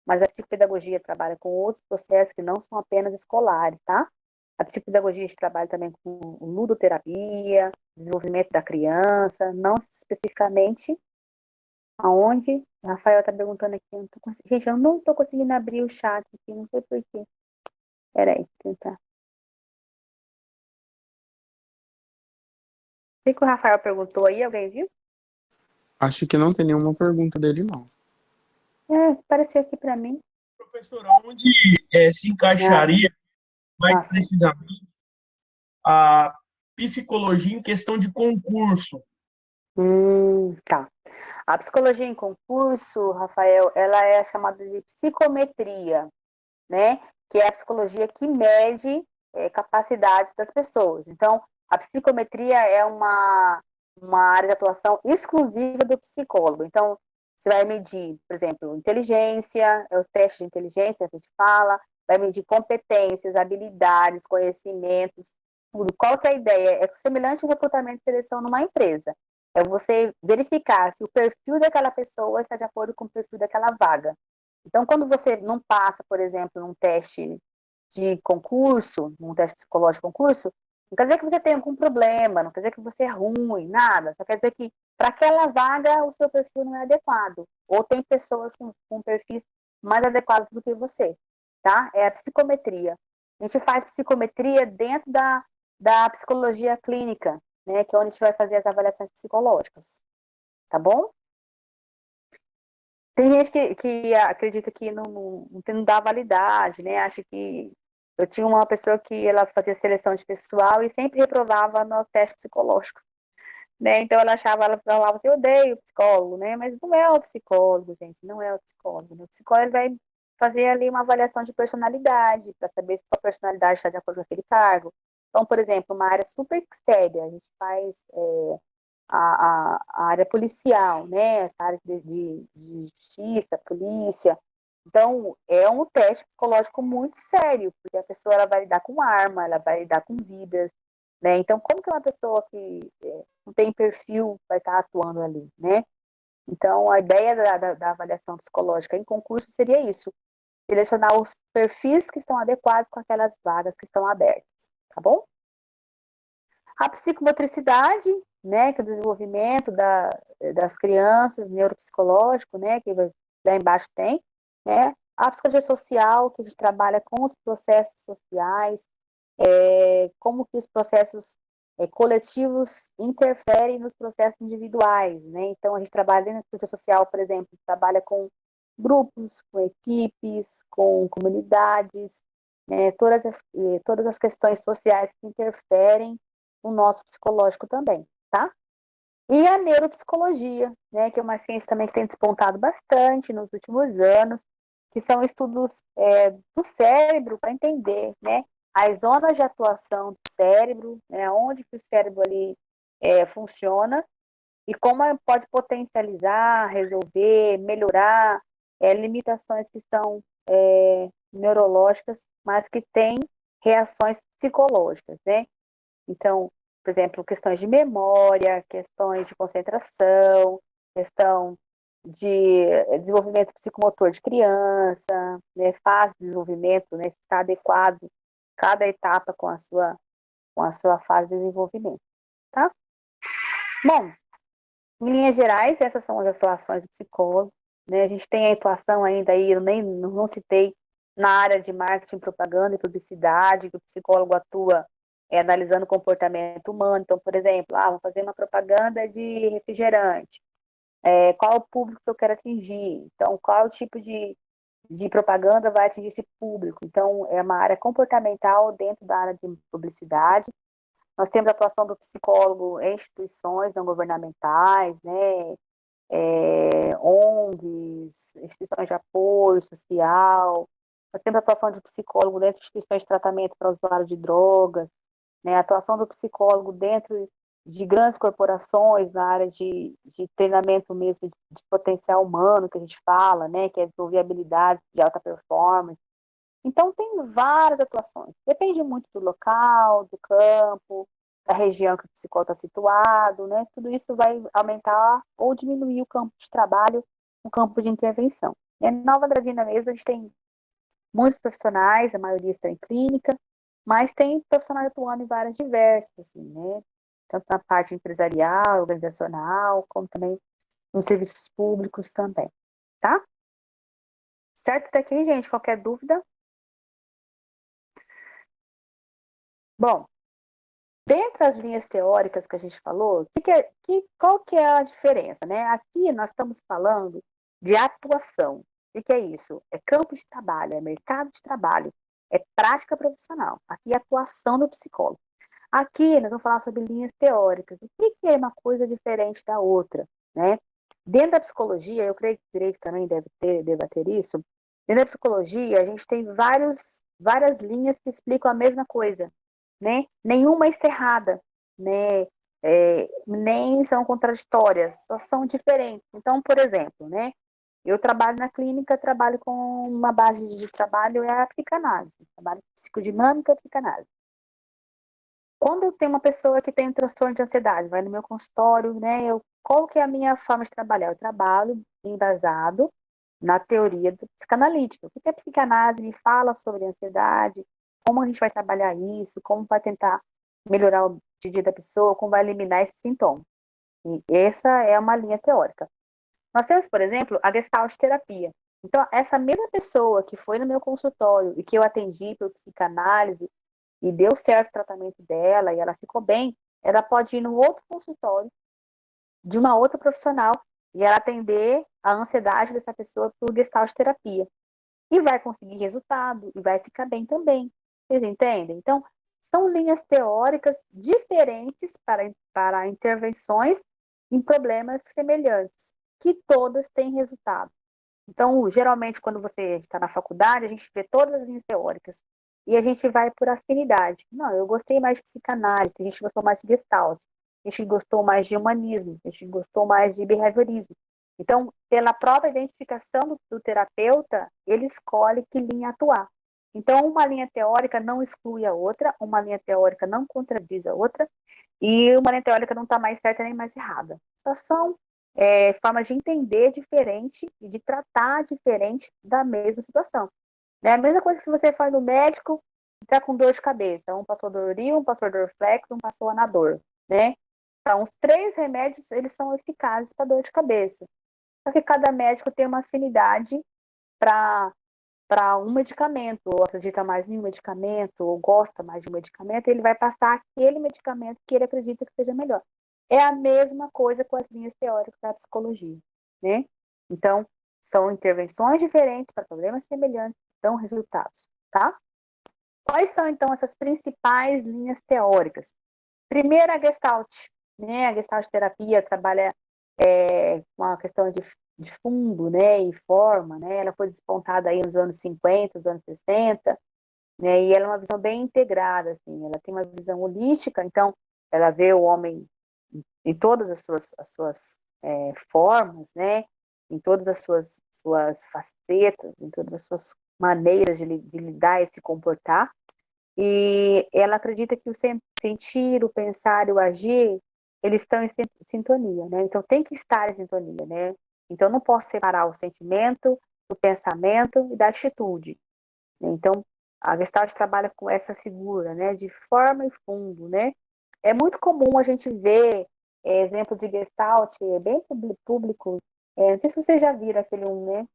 mas a psicopedagogia trabalha com outros processos que não são apenas escolares, tá? A psicopedagogia trabalha também com ludoterapia, desenvolvimento da criança, não especificamente Aonde? O Rafael tá perguntando aqui. Gente, eu não tô conseguindo abrir o chat aqui, não sei por quê. Peraí, tentar. O que o Rafael perguntou aí? Alguém viu? Acho que não tem nenhuma pergunta dele, não. Apareceu aqui para mim. Professor, onde se Ah, encaixaria mais sim. precisamente a psicologia em questão de concurso? Tá. A psicologia em concurso, Rafael, ela é chamada de psicometria, né? Que é a psicologia que mede capacidades das pessoas. Então, a psicometria é uma área de atuação exclusiva do psicólogo. Então, você vai medir, por exemplo, inteligência, é o teste de inteligência que a gente fala, vai medir competências, habilidades, conhecimentos, tudo. Qual que é a ideia? É semelhante ao recrutamento e seleção numa empresa. É você verificar se o perfil daquela pessoa está de acordo com o perfil daquela vaga. Então, quando você não passa, por exemplo, num teste de concurso, num teste psicológico de concurso, não quer dizer que você tem algum problema, não quer dizer que você é ruim, nada. Só quer dizer que para aquela vaga o seu perfil não é adequado. Ou tem pessoas com perfis mais adequados do que você, tá? É a psicometria. A gente faz psicometria dentro da psicologia clínica, né? Que é onde a gente vai fazer as avaliações psicológicas, tá bom? Tem gente que acredita que não dá validade, né? Acha que eu tinha uma pessoa que ela fazia seleção de pessoal e sempre reprovava no teste psicológico, né? Então ela falava assim, eu odeio psicólogo, né? Mas não é o psicólogo, gente, não é o psicólogo. Né? O psicólogo vai fazer ali uma avaliação de personalidade para saber se a personalidade está de acordo com aquele cargo. Então, por exemplo, uma área super séria, a gente faz a área policial, né? Essa área de justiça, polícia. Então, é um teste psicológico muito sério, porque a pessoa ela vai lidar com arma, ela vai lidar com vidas, né? Então, como que uma pessoa que não tem perfil vai estar atuando ali, né? Então, a ideia da avaliação psicológica em concurso seria isso, selecionar os perfis que estão adequados com aquelas vagas que estão abertas, tá bom? A psicomotricidade, né, que é o desenvolvimento das crianças, neuropsicológico, né, que lá embaixo tem, né, a psicologia social, que a gente trabalha com os processos sociais, como que os processos coletivos interferem nos processos individuais, né, então a gente trabalha dentro da psicologia social, por exemplo, trabalha com grupos, com equipes, com comunidades, né, todas as questões sociais que interferem no nosso psicológico também, tá? E a neuropsicologia, né, que é uma ciência também que tem despontado bastante nos últimos anos, que são estudos do cérebro para entender, né, as zonas de atuação do cérebro, né, onde que o cérebro ali funciona e como pode potencializar, resolver, melhorar limitações que são neurológicas, mas que têm reações psicológicas, né? Então, por exemplo, questões de memória, questões de concentração, questão de desenvolvimento psicomotor de criança, né, fase de desenvolvimento, né, se está adequado cada etapa com a sua fase de desenvolvimento, tá? Bom, em linhas gerais, essas são as atuações do psicólogo, né? A gente tem a atuação ainda aí, eu nem não citei, na área de marketing, propaganda e publicidade, que o psicólogo atua analisando o comportamento humano. Então, por exemplo, vou fazer uma propaganda de refrigerante. Qual é o público que eu quero atingir? Então, qual é o tipo de propaganda vai atingir esse público? Então, é uma área comportamental dentro da área de publicidade. Nós temos a atuação do psicólogo em instituições não governamentais, né? ONGs, instituições de apoio social. Nós temos a atuação de psicólogo dentro de instituições de tratamento para usuários de drogas, né? A atuação do psicólogo dentro de grandes corporações na área de treinamento mesmo de potencial humano que a gente fala, né? Que é desenvolver habilidades de alta performance. Então, tem várias atuações. Depende muito do local, do campo, da região que o psicólogo está situado, né? Tudo isso vai aumentar ou diminuir o campo de trabalho, o campo de intervenção. Em Nova Andradina mesmo, a gente tem muitos profissionais, a maioria está em clínica, mas tem profissionais atuando em várias diversas, assim, né? Tanto na parte empresarial, organizacional, como também nos serviços públicos também, tá? Certo até aqui, gente? Qualquer dúvida? Bom, dentre as linhas teóricas que a gente falou, qual que é a diferença, né? Aqui nós estamos falando de atuação. O que é isso? É campo de trabalho, é mercado de trabalho, é prática profissional. Aqui é atuação do psicólogo. Aqui nós vamos falar sobre linhas teóricas. O que é uma coisa diferente da outra, né? Dentro da psicologia, eu creio que o direito também deva ter isso. Dentro da psicologia, a gente tem várias linhas que explicam a mesma coisa, né? Nenhuma está errada, né? Nem são contraditórias, só são diferentes. Então, por exemplo, né? Eu trabalho na clínica, trabalho com uma base de trabalho é a psicanálise, trabalho com psicodinâmica e psicanálise. Quando eu tenho uma pessoa que tem um transtorno de ansiedade, vai no meu consultório, né? Qual que é a minha forma de trabalhar? Eu trabalho embasado na teoria psicanalítica. O que a psicanálise me fala sobre a ansiedade, como a gente vai trabalhar isso, como vai tentar melhorar o dia a dia da pessoa, como vai eliminar esse sintoma. E essa é uma linha teórica. Nós temos, por exemplo, a Gestalt terapia. Então, essa mesma pessoa que foi no meu consultório e que eu atendi por psicanálise e deu certo o tratamento dela e ela ficou bem, ela pode ir no outro consultório de uma outra profissional e ela atender a ansiedade dessa pessoa por Gestalt terapia. E vai conseguir resultado e vai ficar bem também. Vocês entendem? Então, são linhas teóricas diferentes para intervenções em problemas semelhantes, que todas têm resultado. Então, geralmente, quando você está na faculdade, a gente vê todas as linhas teóricas e a gente vai por afinidade. Não, eu gostei mais de psicanálise, a gente gostou mais de Gestalt, a gente gostou mais de humanismo, a gente gostou mais de behaviorismo. Então, pela própria identificação do terapeuta, ele escolhe que linha atuar. Então, uma linha teórica não exclui a outra, uma linha teórica não contradiz a outra, e uma linha teórica não está mais certa nem mais errada. Só são formas de entender diferente e de tratar diferente da mesma situação. É a mesma coisa que se você faz no médico e está com dor de cabeça. Um passou Doril, um passou Dorflex, um passou Anador, né? Então, os 3 remédios, eles são eficazes para dor de cabeça. Só que cada médico tem uma afinidade para um medicamento, ou acredita mais em um medicamento, ou gosta mais de um medicamento, ele vai passar aquele medicamento que ele acredita que seja melhor. É a mesma coisa com as linhas teóricas da psicologia, né? Então, são intervenções diferentes para problemas semelhantes, dão resultados, tá? Quais são, então, essas principais linhas teóricas? Primeiro, a Gestalt, né? A Gestalt terapia trabalha com a questão de fundo, né, e forma, né? Ela foi despontada aí nos anos 50, nos anos 60, né? E ela é uma visão bem integrada, assim. Ela tem uma visão holística, então ela vê o homem em todas as suas formas, né? Em todas as suas facetas, em todas as suas maneiras de lidar e se comportar. E ela acredita que o sentir, o pensar e o agir, eles estão em sintonia, né? Então tem que estar em sintonia, né? Então não posso separar o sentimento do pensamento e da atitude. Então a Gestalt trabalha com essa figura, né? De forma e fundo, né? É muito comum a gente ver exemplo de Gestalt, é bem público. Não sei se vocês já viram aquele né?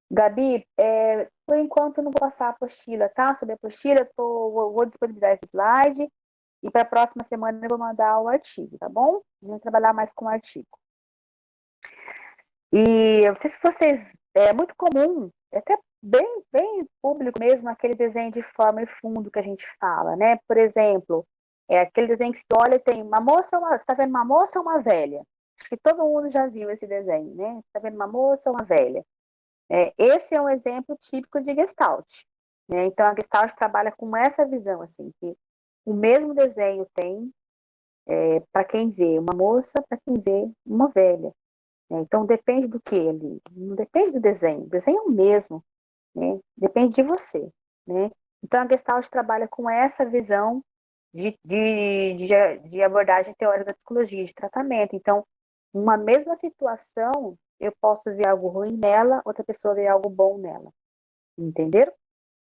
Gabi, por enquanto eu não vou passar a apostila, tá? Sobre a apostila, vou disponibilizar esse slide e para a próxima semana eu vou mandar o artigo, tá bom? Vamos trabalhar mais com o artigo. E não sei se vocês, é muito comum, é até bem público mesmo, aquele desenho de forma e fundo que a gente fala, né? Por exemplo, aquele desenho que se olha e tem uma moça, você está vendo uma moça ou uma velha? Acho que todo mundo já viu esse desenho, né? Você está vendo uma moça ou uma velha? Esse é um exemplo típico de Gestalt, né? Então, a Gestalt trabalha com essa visão, assim, que o mesmo desenho tem para quem vê uma moça, para quem vê uma velha. Né? Então, depende do que ali? Não depende do desenho. O desenho é o mesmo, né? Depende de você, né? Então, a Gestalt trabalha com essa visão de abordagem teórica da psicologia, de tratamento. Então, uma mesma situação, eu posso ver algo ruim nela, outra pessoa vê algo bom nela. Entenderam?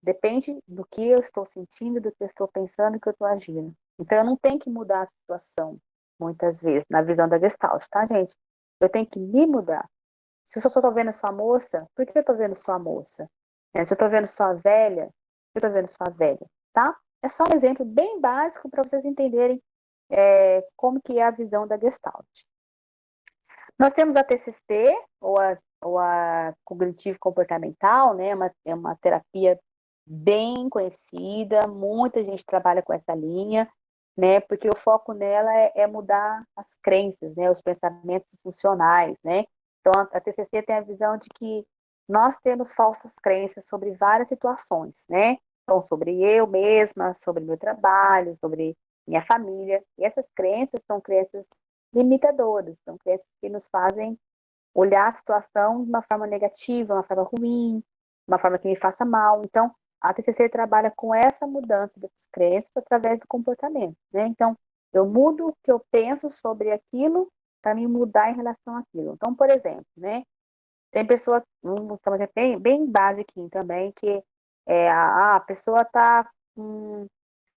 Depende do que eu estou sentindo, do que eu estou pensando, do que eu estou agindo. Então, eu não tenho que mudar a situação, muitas vezes, na visão da Gestalt, tá, gente? Eu tenho que me mudar. Se eu só estou vendo sua moça, por que eu estou vendo sua moça? Se eu estou vendo sua velha, eu estou vendo sua velha, tá? É só um exemplo bem básico para vocês entenderem como que é a visão da Gestalt. Nós temos a TCC, ou a cognitivo comportamental, né? É uma terapia bem conhecida, muita gente trabalha com essa linha, né? Porque o foco nela é mudar as crenças, né? Os pensamentos funcionais, né? Então, a TCC tem a visão de que nós temos falsas crenças sobre várias situações, né? Então, sobre eu mesma, sobre meu trabalho, sobre minha família. E essas crenças são crenças limitadoras, são crenças que nos fazem olhar a situação de uma forma negativa, uma forma ruim, uma forma que me faça mal. Então, a TCC trabalha com essa mudança dessas crenças através do comportamento, né? Então, eu mudo o que eu penso sobre aquilo para me mudar em relação àquilo. Então, por exemplo, né? Tem pessoa, vamos um exemplo bem basiquinho também, que a pessoa está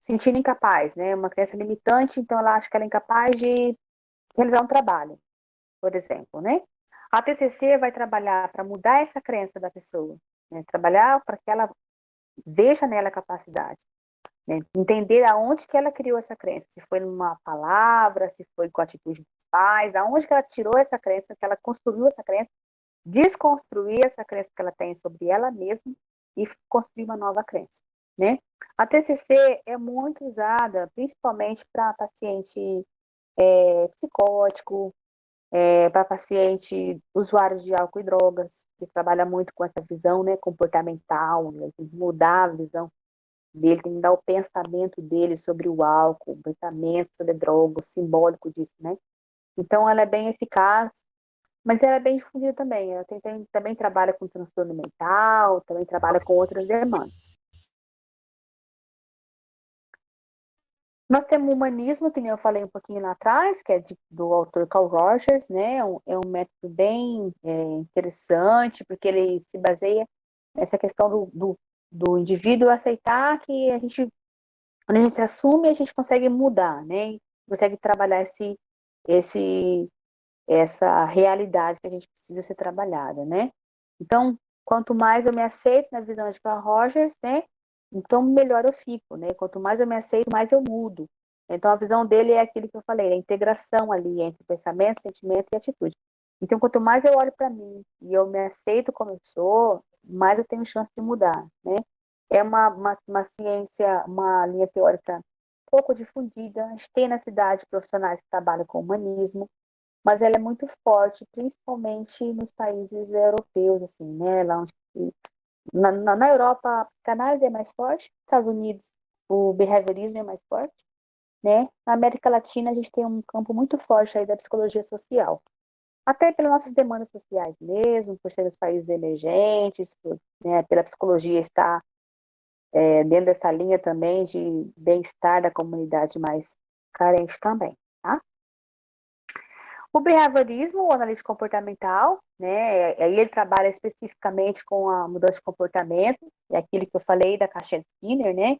sentindo incapaz, né? Uma crença limitante, então ela acha que ela é incapaz de realizar um trabalho, por exemplo, né? A TCC vai trabalhar para mudar essa crença da pessoa, né? Trabalhar para que ela veja nela a capacidade, né? Entender aonde que ela criou essa crença, se foi numa palavra, se foi com a atitude que faz, aonde que ela tirou essa crença, que ela construiu essa crença, desconstruir essa crença que ela tem sobre ela mesma e construir uma nova crença, né? A TCC é muito usada, principalmente para paciente psicótico, para paciente usuário de álcool e drogas, que trabalha muito com essa visão, né, comportamental, né, tem que mudar a visão dele, tem que dar o pensamento dele sobre o álcool, o pensamento sobre a droga, o simbólico disso, né? Então, ela é bem eficaz, mas ela é bem difundida também. Ela também trabalha com transtorno mental, também trabalha com outras demandas. Nós temos o humanismo, que nem eu falei um pouquinho lá atrás, que é do autor Carl Rogers, né? É um método bem interessante, porque ele se baseia nessa questão do indivíduo aceitar que quando a gente se assume, a gente consegue mudar, né? Consegue trabalhar essa realidade que a gente precisa ser trabalhada, né? Então, quanto mais eu me aceito na visão de Carl Rogers, né? Então, melhor eu fico, né? Quanto mais eu me aceito, mais eu mudo. Então, a visão dele é aquilo que eu falei, a integração ali entre pensamento, sentimento e atitude. Então, quanto mais eu olho para mim e eu me aceito como eu sou, mais eu tenho chance de mudar, né? É uma ciência, uma linha teórica pouco difundida. A gente tem na cidade profissionais que trabalham com humanismo, mas ela é muito forte, principalmente nos países europeus, assim, né? Lá onde, na Europa, a psicanálise é mais forte, nos Estados Unidos, o behaviorismo é mais forte, né? Na América Latina, a gente tem um campo muito forte aí da psicologia social. Até pelas nossas demandas sociais mesmo, por ser os países emergentes, né, pela psicologia estar dentro dessa linha também de bem-estar da comunidade mais carente também, tá? O behaviorismo, o analista comportamental, né? Aí ele trabalha especificamente com a mudança de comportamento, é aquilo que eu falei da caixinha de Skinner, né?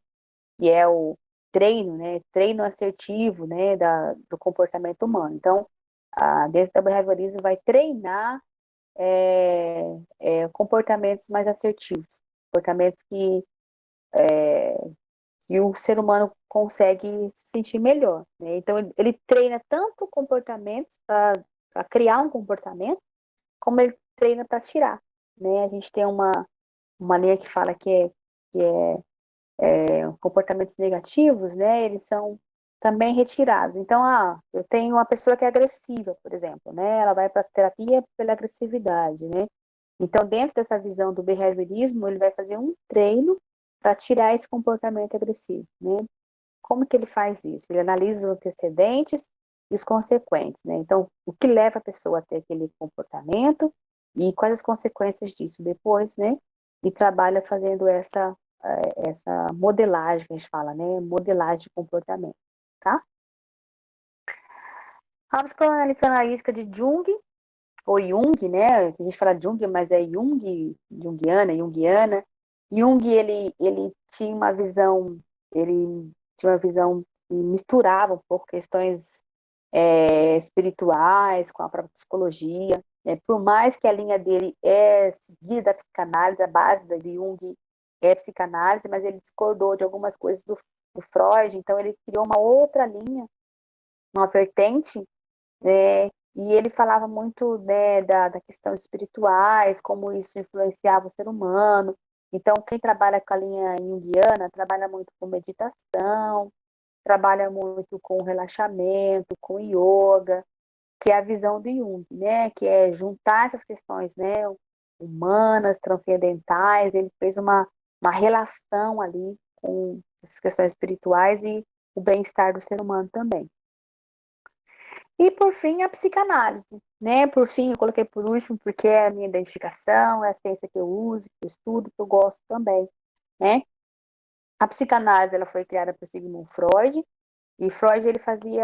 Que é o treino, né? Treino assertivo, né? Do comportamento humano. Então, dentro do behaviorismo vai treinar comportamentos mais assertivos, comportamentos que o ser humano consegue se sentir melhor, né? Então, ele treina tanto comportamentos para criar um comportamento, como ele treina para tirar, né? A gente tem uma linha que fala que comportamentos negativos, né? Eles são também retirados. Então, eu tenho uma pessoa que é agressiva, por exemplo, né? Ela vai para terapia pela agressividade, né? Então, dentro dessa visão do behaviorismo, ele vai fazer um treino para tirar esse comportamento agressivo, né? Como que ele faz isso? Ele analisa os antecedentes e os consequentes, né? Então, o que leva a pessoa a ter aquele comportamento e quais as consequências disso depois, né? E trabalha fazendo essa modelagem que a gente fala, né? Modelagem de comportamento, tá? A psicoanálise analítica de Jung, ou Jung, né? A gente fala Jung, mas é Jung, Jungiana. Jung, ele tinha uma visão que misturava um pouco questões espirituais, com a própria psicologia. Por mais que a linha dele é seguida da psicanálise, a base da Jung é psicanálise, mas ele discordou de algumas coisas do Freud, então ele criou uma outra linha, uma vertente, né, e ele falava muito, né, da questão espirituais, como isso influenciava o ser humano. Então, quem trabalha com a linha junguiana trabalha muito com meditação, trabalha muito com relaxamento, com yoga, que é a visão do Jung, né, que é juntar essas questões, né, humanas, transcendentais. Ele fez uma relação ali com essas questões espirituais e o bem-estar do ser humano também. E, por fim, a psicanálise, né? Por fim, eu coloquei por último, porque é a minha identificação, é a ciência que eu uso, que eu estudo, que eu gosto também, né? A psicanálise, ela foi criada por Sigmund Freud, e Freud, ele fazia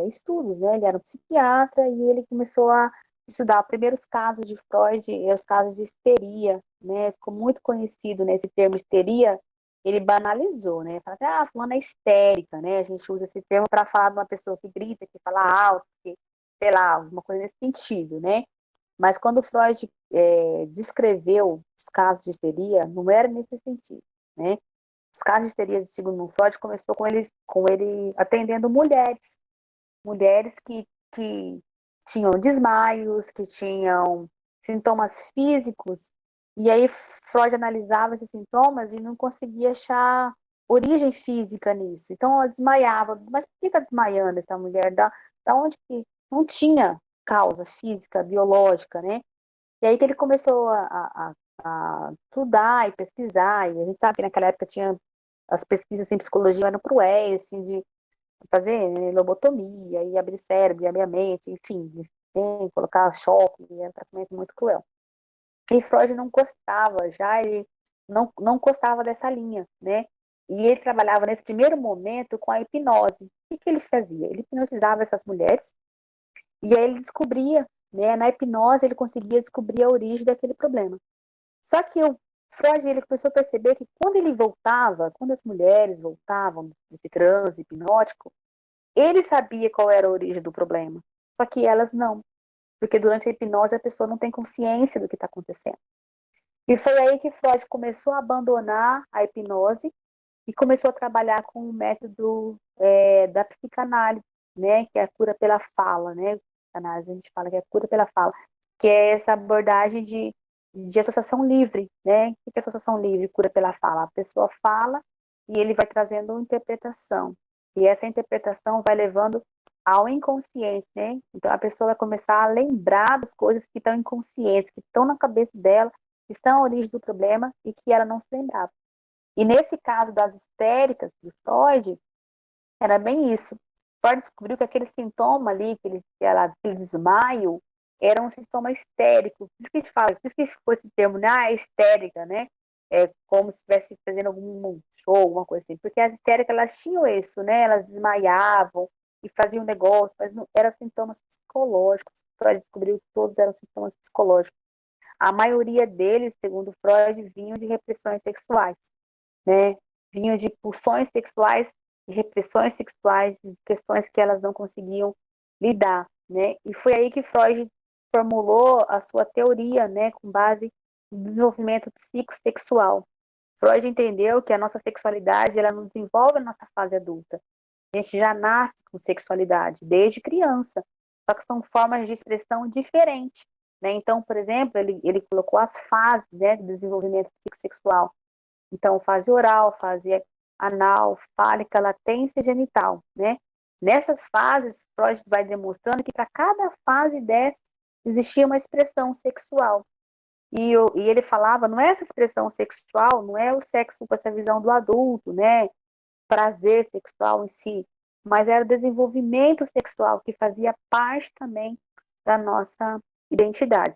estudos, né? Ele era um psiquiatra e ele começou a estudar os primeiros casos de Freud, os casos de histeria, né? Ficou muito conhecido, né, esse termo histeria. Ele banalizou, né? Fala, fulana é histérica, né? A gente usa esse termo para falar de uma pessoa que grita, que fala alto, que, sei lá, alguma coisa nesse sentido, né? Mas quando Freud descreveu os casos de histeria, não era nesse sentido, né? Os casos de histeria de Sigmund Freud começou com ele atendendo mulheres que tinham desmaios, que tinham sintomas físicos, e aí Freud analisava esses sintomas e não conseguia achar origem física nisso. Então ela desmaiava, mas por que está desmaiando essa mulher? Da onde que não tinha causa física, biológica, né? E aí que ele começou a estudar e pesquisar, e a gente sabe que naquela época tinha as pesquisas em psicologia eram cruéis, assim, de fazer, né, lobotomia, e abrir o cérebro, e abrir a mente, enfim, né, colocar choque, é um tratamento muito cruel. E Freud não gostava, já ele não gostava dessa linha, né? E ele trabalhava nesse primeiro momento com a hipnose. O que ele fazia? Ele hipnotizava essas mulheres, e aí ele descobria, né, na hipnose ele conseguia descobrir a origem daquele problema. Só que o Freud, ele começou a perceber que quando ele voltava, quando as mulheres voltavam desse transe hipnótico, ele sabia qual era a origem do problema. Só que elas não, porque durante a hipnose a pessoa não tem consciência do que está acontecendo. E foi aí que Freud começou a abandonar a hipnose e começou a trabalhar com o método da psicanálise, né, que é a cura pela fala, né? Psicanálise, a gente fala que é a cura pela fala, que é essa abordagem de associação livre, né? O que é associação livre, cura pela fala? A pessoa fala e ele vai trazendo uma interpretação. E essa interpretação vai levando ao inconsciente, né? Então a pessoa vai começar a lembrar das coisas que estão inconscientes, que estão na cabeça dela, que estão à origem do problema e que ela não se lembrava. E nesse caso das histéricas de Freud, era bem isso. Freud descobriu que aquele sintoma ali, aquele desmaio, era um sintoma histérico. Por isso que a gente fala, por isso que ficou esse termo, né? É histérica, né? É como se estivesse fazendo algum show, alguma coisa assim. Porque as histéricas, elas tinham isso, né? Elas desmaiavam e faziam negócio, mas não, eram sintomas psicológicos. Freud descobriu que todos eram sintomas psicológicos. A maioria deles, segundo Freud, vinham de repressões sexuais, né? Vinham de pulsões sexuais, de repressões sexuais, de questões que elas não conseguiam lidar, né? E foi aí que Freud formulou a sua teoria, né, com base no desenvolvimento psicossexual. Freud entendeu que a nossa sexualidade, ela não desenvolve na nossa fase adulta. A gente já nasce com sexualidade desde criança, só que são formas de expressão diferentes, né? Então, por exemplo, ele colocou as fases, né, de desenvolvimento psicossexual. Então, fase oral, fase anal, fálica, latência e genital, né? Nessas fases, Freud vai demonstrando que para cada fase dessa existia uma expressão sexual. E ele falava, não é essa expressão sexual, não é o sexo com essa visão do adulto, né? Prazer sexual em si, mas era o desenvolvimento sexual que fazia parte também da nossa identidade.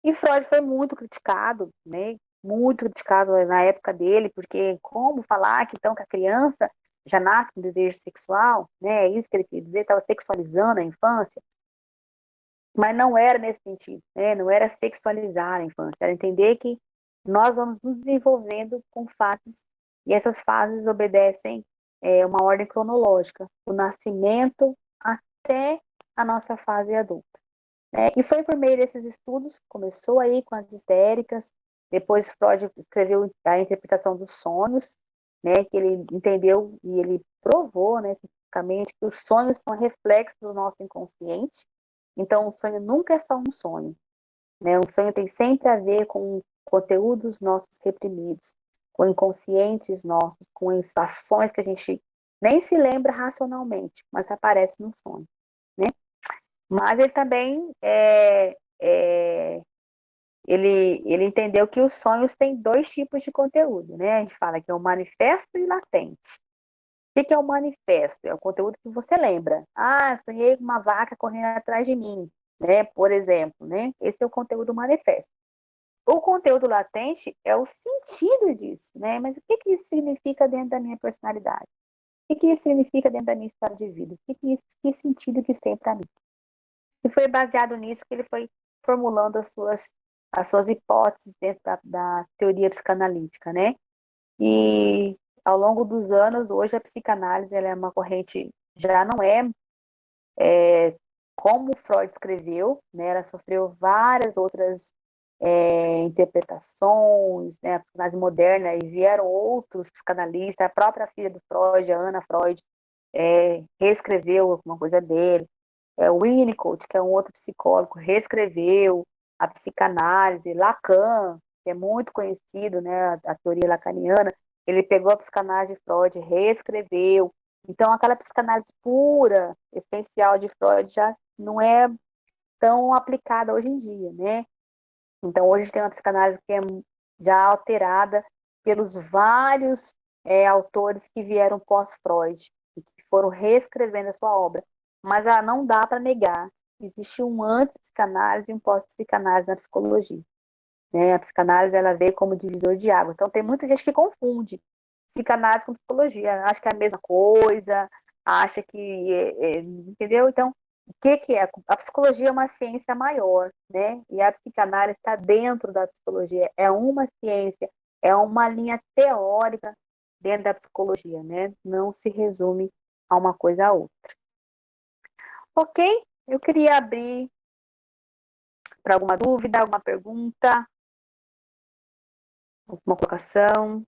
E Freud foi muito criticado, né? Muito criticado na época dele, porque como falar que então que a criança já nasce com desejo sexual, né? É isso que ele queria dizer, estava sexualizando a infância, mas não era nesse sentido, né? Não era sexualizar a infância, era entender que nós vamos nos desenvolvendo com fases, e essas fases obedecem uma ordem cronológica, do nascimento até a nossa fase adulta. Né? E foi por meio desses estudos, começou aí com as histéricas, depois Freud escreveu a interpretação dos sonhos, né, que ele entendeu e ele provou, né, cientificamente, que os sonhos são reflexos do nosso inconsciente. Então, o sonho nunca é só um sonho. Né? Um sonho tem sempre a ver com conteúdos nossos reprimidos, com inconscientes nossos, com ações que a gente nem se lembra racionalmente, mas aparece no sonho. Né? Mas ele também ele entendeu que os sonhos têm dois tipos de conteúdo, né? A gente fala que é o manifesto e latente. O que é o manifesto? É o conteúdo que você lembra. Ah, sonhei com uma vaca correndo atrás de mim, né? Por exemplo, né? Esse é o conteúdo manifesto. O conteúdo latente é o sentido disso, né? Mas o que isso significa dentro da minha personalidade? O que isso significa dentro da minha história de vida? Que sentido que isso tem para mim? E foi baseado nisso que ele foi formulando as suas hipóteses dentro da teoria psicanalítica, né? E ao longo dos anos, hoje a psicanálise ela é uma corrente, já não como Freud escreveu, né? Ela sofreu várias outras interpretações, né? A psicanálise moderna, e vieram outros psicanalistas, a própria filha do Freud, a Ana Freud, reescreveu alguma coisa dele. O Winnicott, que é um outro psicólogo, reescreveu a psicanálise. Lacan, que é muito conhecido, né, a teoria lacaniana, ele pegou a psicanálise de Freud, reescreveu. Então, aquela psicanálise pura, essencial de Freud, já não é tão aplicada hoje em dia, né? Então, hoje tem uma psicanálise que é já alterada pelos vários autores que vieram pós-Freud, e que foram reescrevendo a sua obra. Mas não dá para negar. Existe um antes-psicanálise e um pós-psicanálise na psicologia. Né? A psicanálise ela veio como divisor de água. Então, tem muita gente que confunde psicanálise com psicologia. Acha que é a mesma coisa, acha que... entendeu? Então, o que é? A psicologia é uma ciência maior, né? E a psicanálise está dentro da psicologia. É uma ciência, é uma linha teórica dentro da psicologia, né? Não se resume a uma coisa a outra. Ok? Eu queria abrir para alguma dúvida, alguma pergunta, alguma colocação.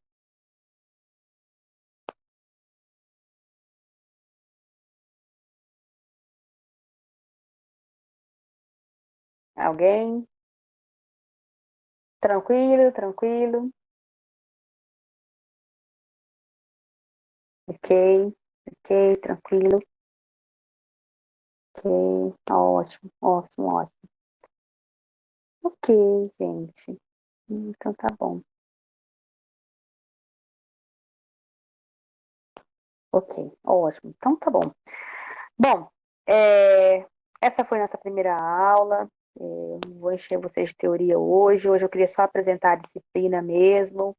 Alguém? Tranquilo, tranquilo. Ok, ok, tranquilo. Ok, ótimo, ótimo, ótimo. Ok, gente. Então tá bom. Ok, ótimo. Então tá bom. Bom, essa foi nossa primeira aula. Não vou encher vocês de teoria hoje. Hoje eu queria só apresentar a disciplina mesmo,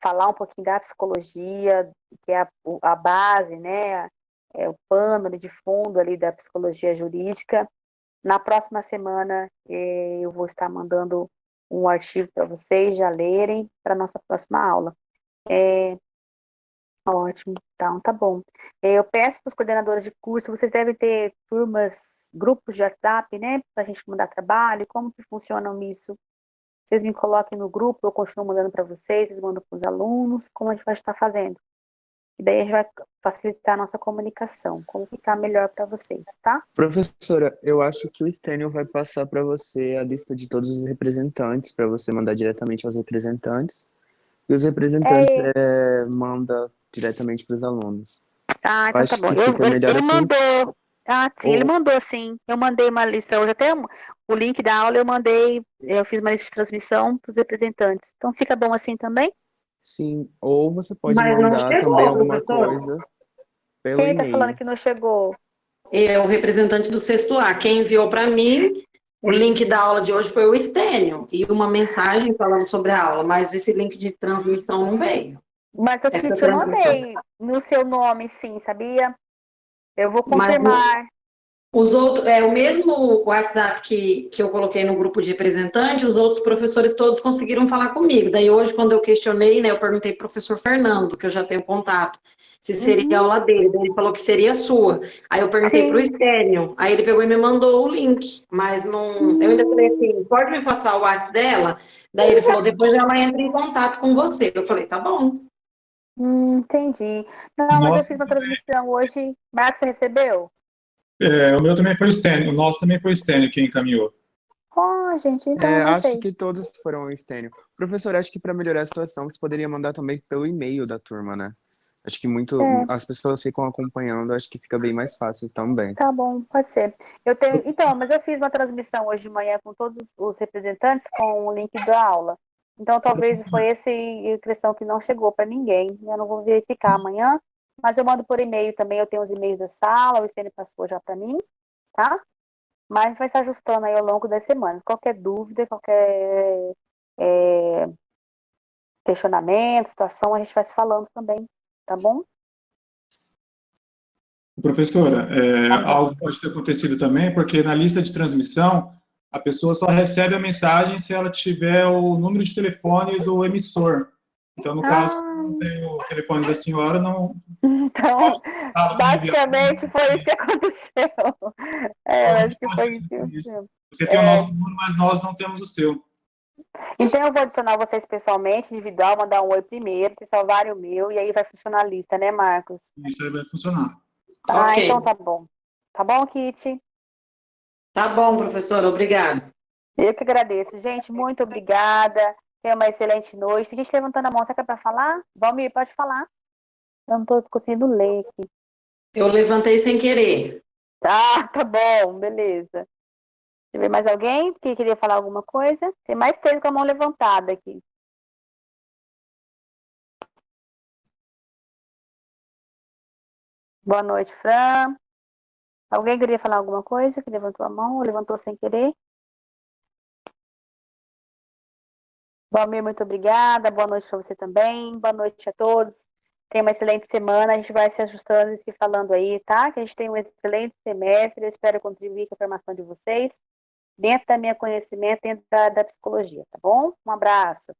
falar um pouquinho da psicologia, que é a base, né? O pano de fundo ali da psicologia jurídica. Na próxima semana eu vou estar mandando um artigo para vocês já lerem para a nossa próxima aula. Ótimo, então tá bom. Eu peço para os coordenadores de curso, vocês devem ter turmas, grupos de WhatsApp, né, para a gente mandar trabalho, como que funcionam isso? Vocês me coloquem no grupo, eu continuo mandando para vocês mandam para os alunos, como a gente vai estar fazendo? E daí a gente vai facilitar a nossa comunicação, como ficar melhor para vocês, tá? Professora, eu acho que o Stênio vai passar para você a lista de todos os representantes, para você mandar diretamente aos representantes. E os representantes mandam diretamente para os alunos. Ah, Eu então tá acho bom. que fica melhor Ele assim. mandou. Ah, sim, ele Ou, mandou sim. Eu mandei uma lista hoje, até o link da aula eu fiz uma lista de transmissão para os representantes. Então fica bom assim também? sim, ou você pode Mas não mandar também chegou, alguma professor. coisa pelo Quem tá falando e-mail. que não chegou? O representante do sexto A. Quem enviou para mim o link da aula de hoje foi o Estênio e uma mensagem falando sobre a aula, mas esse link de transmissão não veio. Mas eu Essa te transmissão. mandei no seu nome, sim, sabia? Eu vou Mas confirmar. Os outros, o mesmo WhatsApp que eu coloquei no grupo de representante, os outros professores todos conseguiram falar comigo. Daí hoje, quando eu questionei, né, eu perguntei pro professor Fernando, que eu já tenho contato, se seria a Uhum, aula dele. Daí ele falou que seria a sua. Aí eu perguntei pro sim. Estênio, aí ele pegou e me mandou o link, mas não. Eu ainda falei Hum, assim, pode me passar o WhatsApp dela? Daí ele falou, depois ela entra em contato com você. Eu falei, tá bom. entendi. Não, mas eu Nossa, fiz uma transmissão hoje. Marcos, você recebeu? o meu também foi o Stênio, o nosso também foi o Stênio quem encaminhou. Ó, gente, então eu não Acho sei. que todos foram estênio. Professor, acho que para melhorar a situação, você poderia mandar também pelo e-mail da turma, né? Acho que É, as pessoas ficam acompanhando, acho que fica bem mais fácil também. tá bom, pode ser. Eu tenho, então, mas eu fiz uma transmissão hoje de manhã com todos os representantes com o link da aula. Então, talvez foi essa impressão que não chegou para ninguém. Eu não vou verificar amanhã, mas eu mando por e-mail também. Eu tenho os e-mails da sala, o Estênio passou já para mim, tá? Mas a gente vai se ajustando aí ao longo das semanas. Qualquer dúvida, qualquer é, questionamento, situação, a gente vai se falando também, tá bom? Professora, Tá bom. algo pode ter acontecido também, porque na lista de transmissão, a pessoa só recebe a mensagem se ela tiver o número de telefone do emissor. Então, no caso, Ah, não tem o telefone da senhora, não então, estava como enviado. basicamente foi isso que aconteceu. É, Então, eu não acho que pode foi ter isso que sido isso. aconteceu. Você tem o É, nosso número, mas nós não temos o seu. então eu vou adicionar vocês pessoalmente, individual, mandar um oi primeiro, vocês salvarem o meu, e aí vai funcionar a lista, né, Marcos? Isso aí vai funcionar. Ah, Ok. então tá bom. Tá bom, Kitty? Tá bom, professora, obrigada. Eu que agradeço. Gente, muito obrigada. Tenha uma excelente noite. Tem gente levantando a mão, você quer para falar? Valmir, pode falar. Eu não estou conseguindo ler aqui. Eu levantei sem querer. Ah, tá bom, beleza. Deixa eu ver mais alguém que queria falar alguma coisa. Tem mais três com a mão levantada aqui. Boa noite, Fran. Alguém queria falar alguma coisa que levantou a mão ou levantou sem querer? Valmir, muito obrigada. Boa noite para você também. Boa noite a todos. Tenha uma excelente semana. A gente vai se ajustando e se falando aí, tá? Que a gente tem um excelente semestre. Eu espero contribuir com a formação de vocês dentro da minha conhecimento, dentro da psicologia, tá bom? Um abraço.